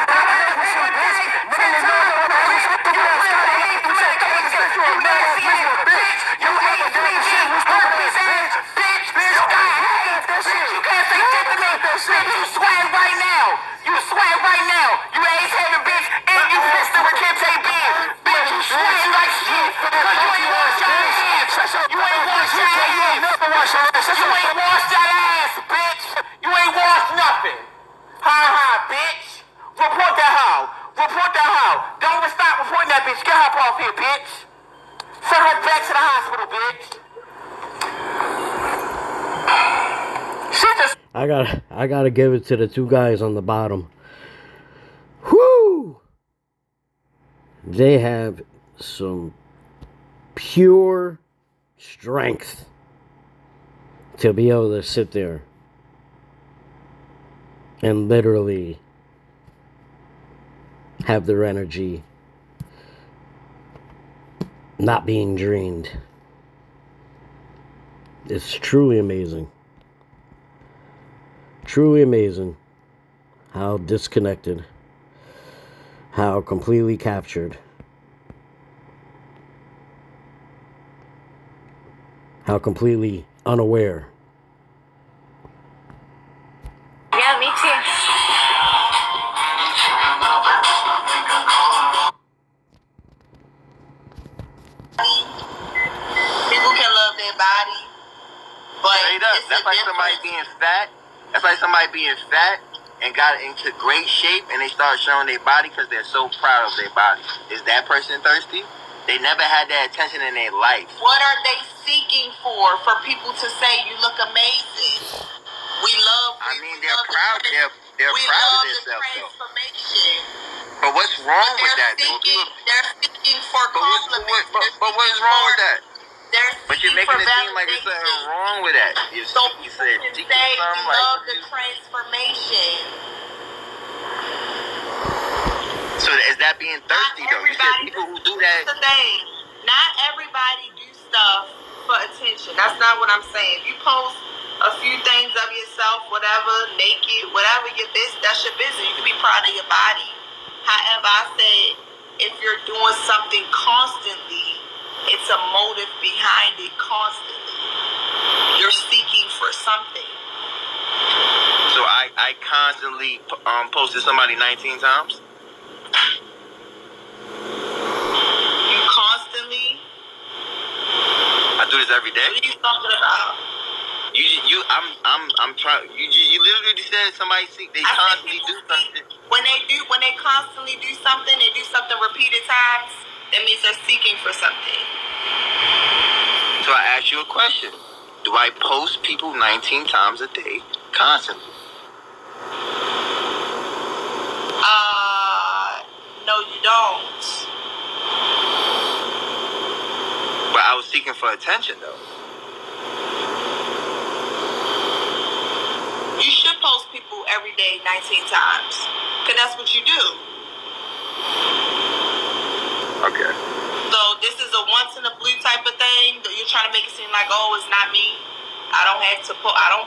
Report that hoe. Don't even stop reporting that bitch. Get her up off here, bitch. Send her back to the hospital, bitch. She just... I gotta give it to the two guys on the bottom. Whoo! They have some pure strength to be able to sit there and literally have their energy not being drained. It's truly amazing. Truly amazing how disconnected, how completely captured, how completely unaware. Yeah, me too. that's like somebody being fat. That's like somebody being fat and got into great shape and they start showing their body because they're so proud of their body. Is that person thirsty? They never had that attention in their life. What are they seeking for? For people to say you look amazing. They're proud. They're proud of themselves. Transformation. But what's wrong with that? They're seeking for compliments. But what is wrong with that? They're But you're making it seem like there's something wrong with that. You said seeking something like. Love the transformation. So is that being thirsty though? You said people who do that. That's the thing. Not everybody do stuff for attention. That's not what I'm saying. You post a few things of yourself, whatever, naked, whatever your business, that's your business. You can be proud of your body. However, I said, if you're doing something constantly, it's a motive behind it constantly. You're seeking for something. So I constantly posted somebody 19 times? You constantly? I do this every day? What are you talking about? I'm trying. You literally said somebody they constantly do something. When they constantly do something, they do something repeated times. That means they're seeking for something. So I asked you a question: do I post people 19 times a day constantly? No, you don't. But I was seeking for attention, though. You should post people every day 19 times. Because that's what you do. Okay. So this is a once in a blue type of thing. You're trying to make it seem like, oh, it's not me. I don't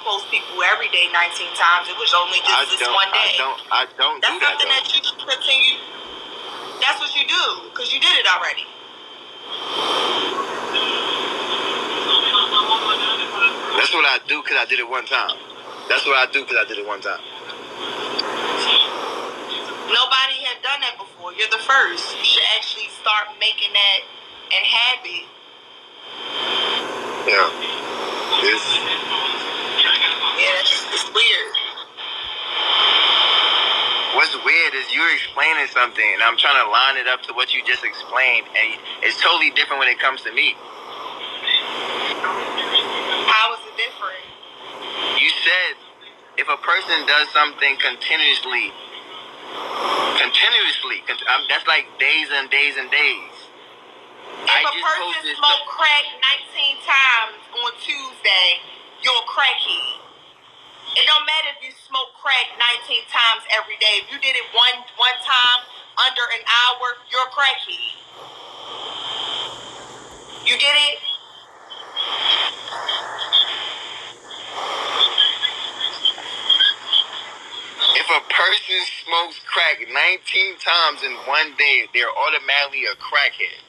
post people every day 19 times. It was only just this one day. I don't That's do that, something that you should continue. That's what you do. Because you did it already. That's what I do because I did it one time. That's what I do because I did it one time. Nobody had done that before. You're the first. You should actually start making that a habit. Yeah. It's weird. What's weird is you're explaining something and I'm trying to line it up to what you just explained and it's totally different when it comes to me. How is it different? You said if a person does something continuously, that's like days and days and days. If a person smoke crack 19 times on Tuesday, you're a crackhead. It don't matter if you smoke crack 19 times every day. If you did it one time under an hour, you're a crackhead. You get it? If a person smokes crack 19 times in one day, they're automatically a crackhead.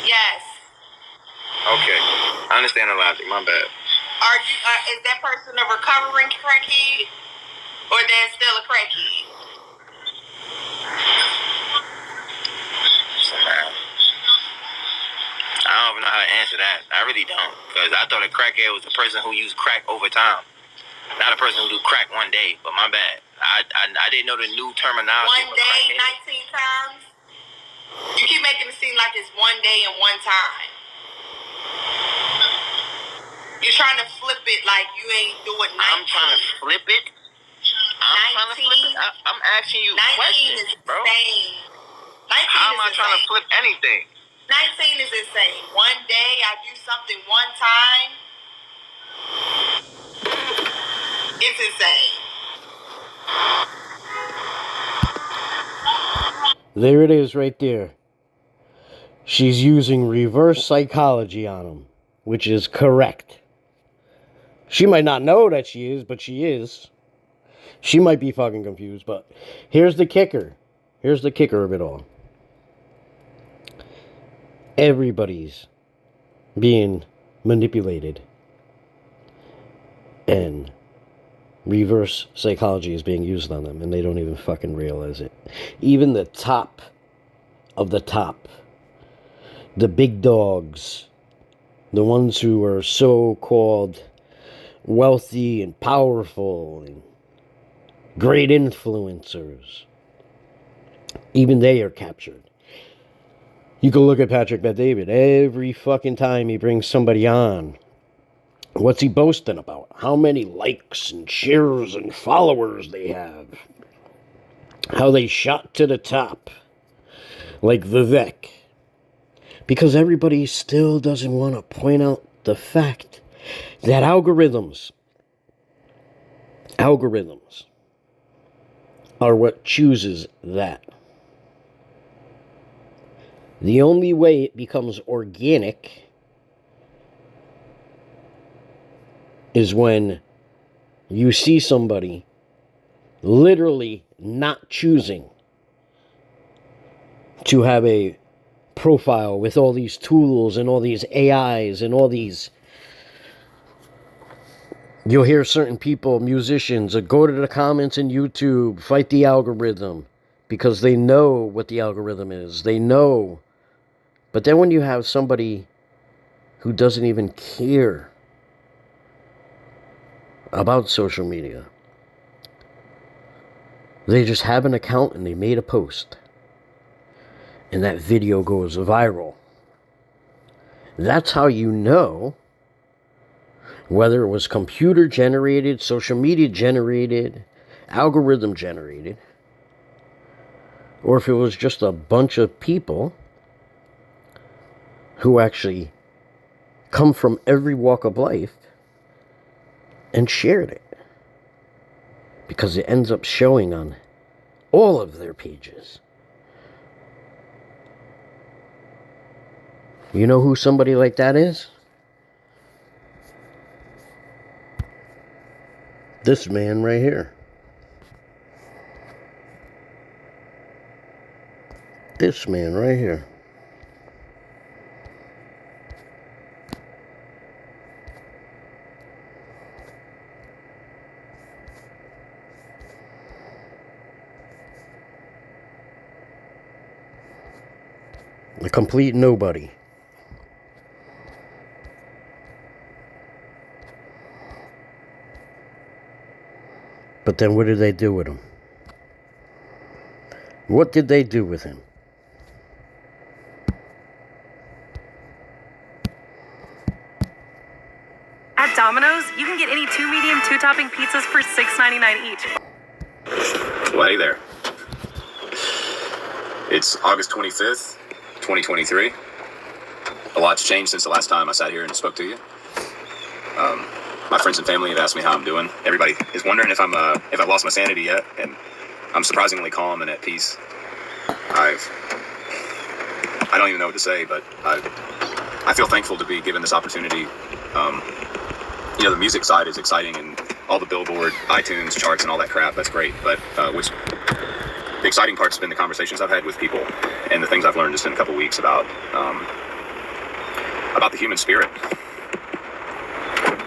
Yes. Okay. I understand the logic. My bad. Is that person a recovering crackhead? Or they're still a crackhead? I don't even know how to answer that. I really don't. Because I thought a crackhead was the person who used crack over time. Not a person who do crack one day, but my bad. I didn't know the new terminology. One day, 19 times? You keep making it seem like it's one day and one time. You're trying to flip it like you ain't doing 19. I'm trying to flip it? I'm asking you questions, bro. 19 How am I trying to flip anything? 19 is insane. One day I do something one time. It's insane. There it is right there. She's using reverse psychology on him, which is correct. She might not know that she is, but she is. She might be fucking confused, but here's the kicker. Here's the kicker of it all. Everybody's being manipulated. And reverse psychology is being used on them, and they don't even fucking realize it. Even the top of the top, the big dogs, the ones who are so-called wealthy and powerful and great influencers, even they are captured. You can look at Patrick Bet-David. Every fucking time he brings somebody on, what's he boasting about? How many likes and shares and followers they have. How they shot to the top. Like Vivek. Because everybody still doesn't want to point out the fact that algorithms are what chooses that. The only way it becomes organic is when you see somebody literally not choosing to have a profile with all these tools and all these AIs and all these. You'll hear certain people, musicians, go to the comments in YouTube, fight the algorithm, because they know what the algorithm is. They know. But then when you have somebody who doesn't even care about social media, they just have an account and they made a post, and that video goes viral. That's how you know whether it was computer generated, social media generated, algorithm generated, or if it was just a bunch of people who actually come from every walk of life and shared it. Because it ends up showing on all of their pages. You know who somebody like that is? This man right here. This man right here. A complete nobody. But then what did they do with him? What did they do with him? At Domino's, you can get any 2 medium, 2 topping pizzas for $6.99 each. Well, hey there. It's August 25th, 2023. A lot's changed since the last time I sat here and spoke to you. My friends and family have asked me how I'm doing. Everybody is wondering if I've lost my sanity yet, and I'm surprisingly calm and at peace. I don't even know what to say, but I feel thankful to be given this opportunity. The music side is exciting, and all the Billboard, iTunes charts, and all that crap. That's great, but the exciting part's been the conversations I've had with people and the things I've learned just in a couple weeks about the human spirit.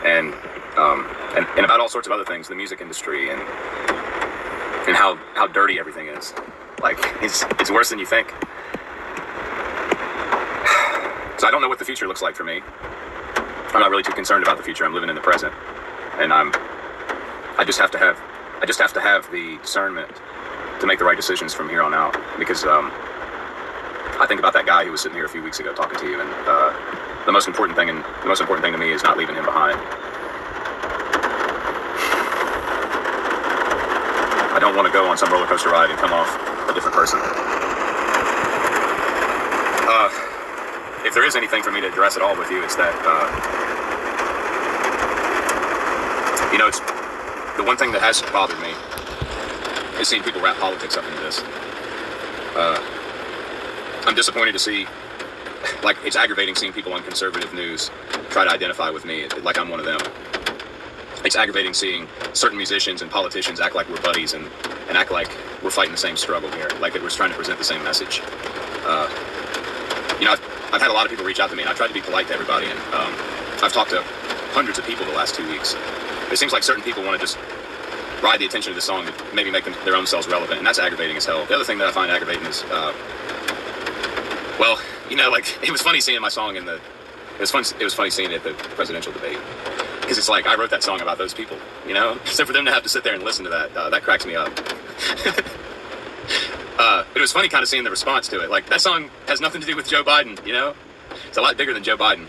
And about all sorts of other things, the music industry, and how dirty everything is. Like, it's worse than you think. So I don't know what the future looks like for me. I'm not really too concerned about the future. I'm living in the present, and I just have to have the discernment to make the right decisions from here on out. Because I think about that guy who was sitting here a few weeks ago talking to you, and the most important thing to me is not leaving him behind. I don't want to go on some roller coaster ride and come off a different person. If there is anything for me to address at all with you, it's that, it's the one thing that has bothered me is seeing people wrap politics up into this. I'm disappointed to see, like, it's aggravating seeing people on conservative news try to identify with me like I'm one of them. It's aggravating seeing certain musicians and politicians act like we're buddies and act like we're fighting the same struggle here, like that we're trying to present the same message. I've had a lot of people reach out to me, and I've tried to be polite to everybody, and I've talked to hundreds of people the last 2 weeks. It seems like certain people want to just ride the attention of the song to maybe make their own selves relevant, and that's aggravating as hell. The other thing that I find aggravating is, it was funny seeing my song it was funny seeing it at the presidential debate. Because it's like, I wrote that song about those people, you know? So for them to have to sit there and listen to that, that cracks me up. But it was funny kind of seeing the response to it. Like, that song has nothing to do with Joe Biden, you know? It's a lot bigger than Joe Biden.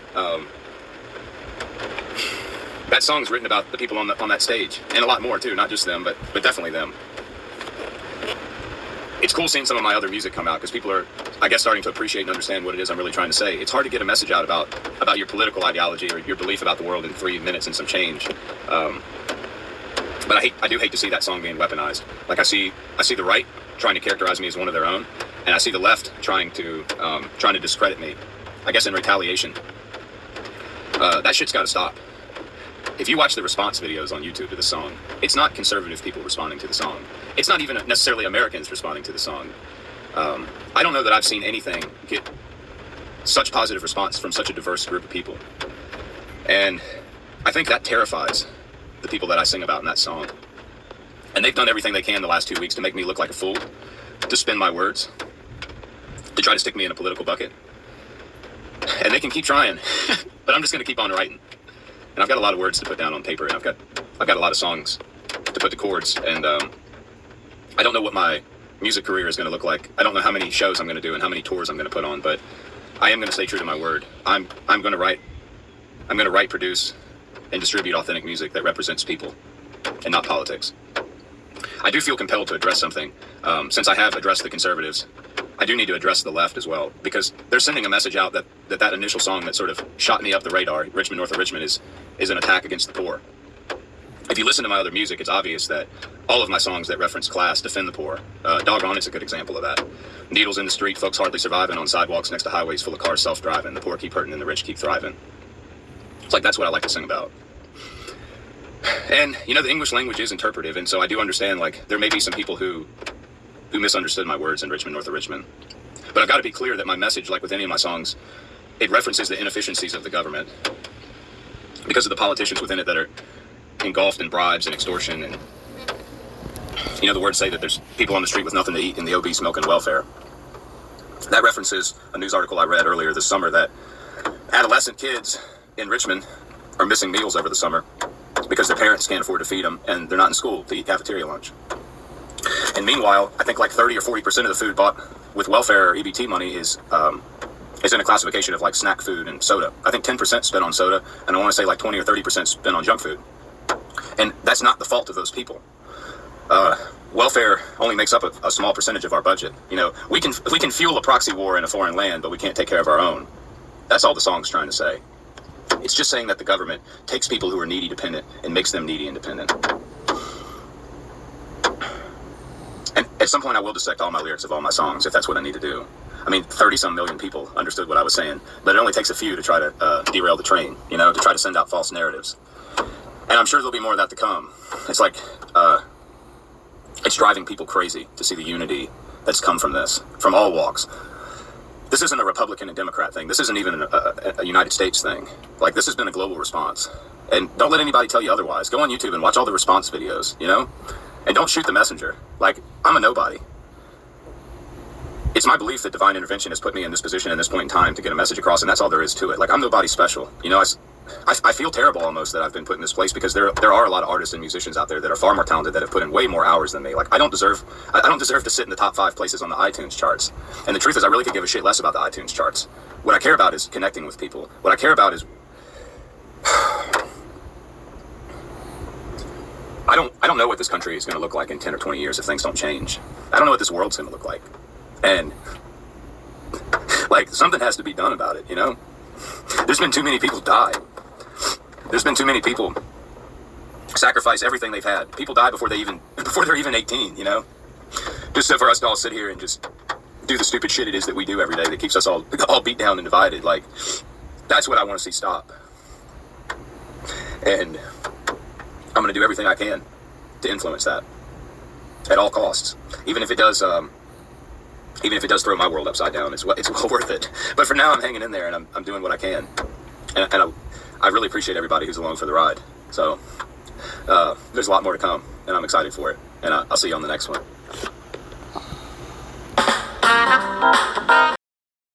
That song's written about the people on that stage, and a lot more too, not just them, but definitely them. It's cool seeing some of my other music come out, because people are, I guess, starting to appreciate and understand what it is I'm really trying to say. It's hard to get a message out about your political ideology or your belief about the world in 3 minutes and some change. But I do hate to see that song being weaponized. Like, I see the right trying to characterize me as one of their own, and I see the left trying to discredit me, I guess in retaliation. That shit's got to stop. If you watch the response videos on YouTube to the song, it's not conservative people responding to the song. It's not even necessarily Americans responding to the song. I don't know that I've seen anything get such positive response from such a diverse group of people. And I think that terrifies the people that I sing about in that song. And they've done everything they can the last 2 weeks to make me look like a fool, to spin my words, to try to stick me in a political bucket. And they can keep trying, but I'm just going to keep on writing. And I've got a lot of words to put down on paper, and I've got a lot of songs to put to chords, and I don't know what my music career is going to look like. I don't know how many shows I'm going to do and how many tours I'm going to put on, but I am going to stay true to my word. I'm going to write, produce, and distribute authentic music that represents people and not politics. I do feel compelled to address something. Since I have addressed the conservatives, I do need to address the left as well, because they're sending a message out that initial song that sort of shot me up the radar, Richmond, North of Richmond, is an attack against the poor. If you listen to my other music, it's obvious that all of my songs that reference class defend the poor. Doggone is a good example of that. Needles in the street, folks hardly surviving on sidewalks next to highways full of cars self-driving. The poor keep hurting and the rich keep thriving. It's like, that's what I like to sing about. And, you know, the English language is interpretive, and so I do understand, like, there may be some people who misunderstood my words in Richmond, North of Richmond. But I've got to be clear that my message, like with any of my songs, it references the inefficiencies of the government because of the politicians within it that are engulfed in bribes and extortion. And, you know, the words say that there's people on the street with nothing to eat and the obese milking welfare. That references a news article I read earlier this summer that adolescent kids in Richmond are missing meals over the summer because their parents can't afford to feed them and they're not in school to eat cafeteria lunch. And meanwhile, I think like 30 or 40% of the food bought with welfare or EBT money is in a classification of like snack food and soda. I think 10% spent on soda, and I want to say like 20 or 30% spent on junk food. And that's not the fault of those people. Welfare only makes up a small percentage of our budget. You know, we can fuel a proxy war in a foreign land, but we can't take care of our own. That's all the song's trying to say. It's just saying that the government takes people who are needy dependent and makes them needy independent. And at some point I will dissect all my lyrics of all my songs if that's what I need to do. I mean, 30-some million people understood what I was saying, but it only takes a few to try to derail the train, you know, to try to send out false narratives. And I'm sure there'll be more of that to come. It's like, it's driving people crazy to see the unity that's come from this, from all walks. This isn't a Republican and Democrat thing. This isn't even a United States thing. Like, this has been a global response. And don't let anybody tell you otherwise. Go on YouTube and watch all the response videos, you know? And don't shoot the messenger. Like, I'm a nobody. It's my belief that divine intervention has put me in this position in this point in time to get a message across, and that's all there is to it. Like, I'm nobody special. You know, I feel terrible almost that I've been put in this place, because there are a lot of artists and musicians out there that are far more talented, that have put in way more hours than me. Like, I don't deserve to sit in the top 5 places on the iTunes charts. And the truth is, I really could give a shit less about the iTunes charts. What I care about is connecting with people. What I care about is I don't know what this country is going to look like in 10 or 20 years if things don't change. I don't know what this world's going to look like. And, like, something has to be done about it, you know? There's been too many people die. There's been too many people sacrifice everything they've had. People die before they're even 18, you know? Just so for us to all sit here and just do the stupid shit it is that we do every day that keeps us all beat down and divided. Like, that's what I want to see stop. And I'm going to do everything I can to influence that at all costs. Even if it does throw my world upside down, it's well worth it. But for now, I'm hanging in there, and I'm doing what I can. And I really appreciate everybody who's along for the ride. So there's a lot more to come, and I'm excited for it. And I'll see you on the next one.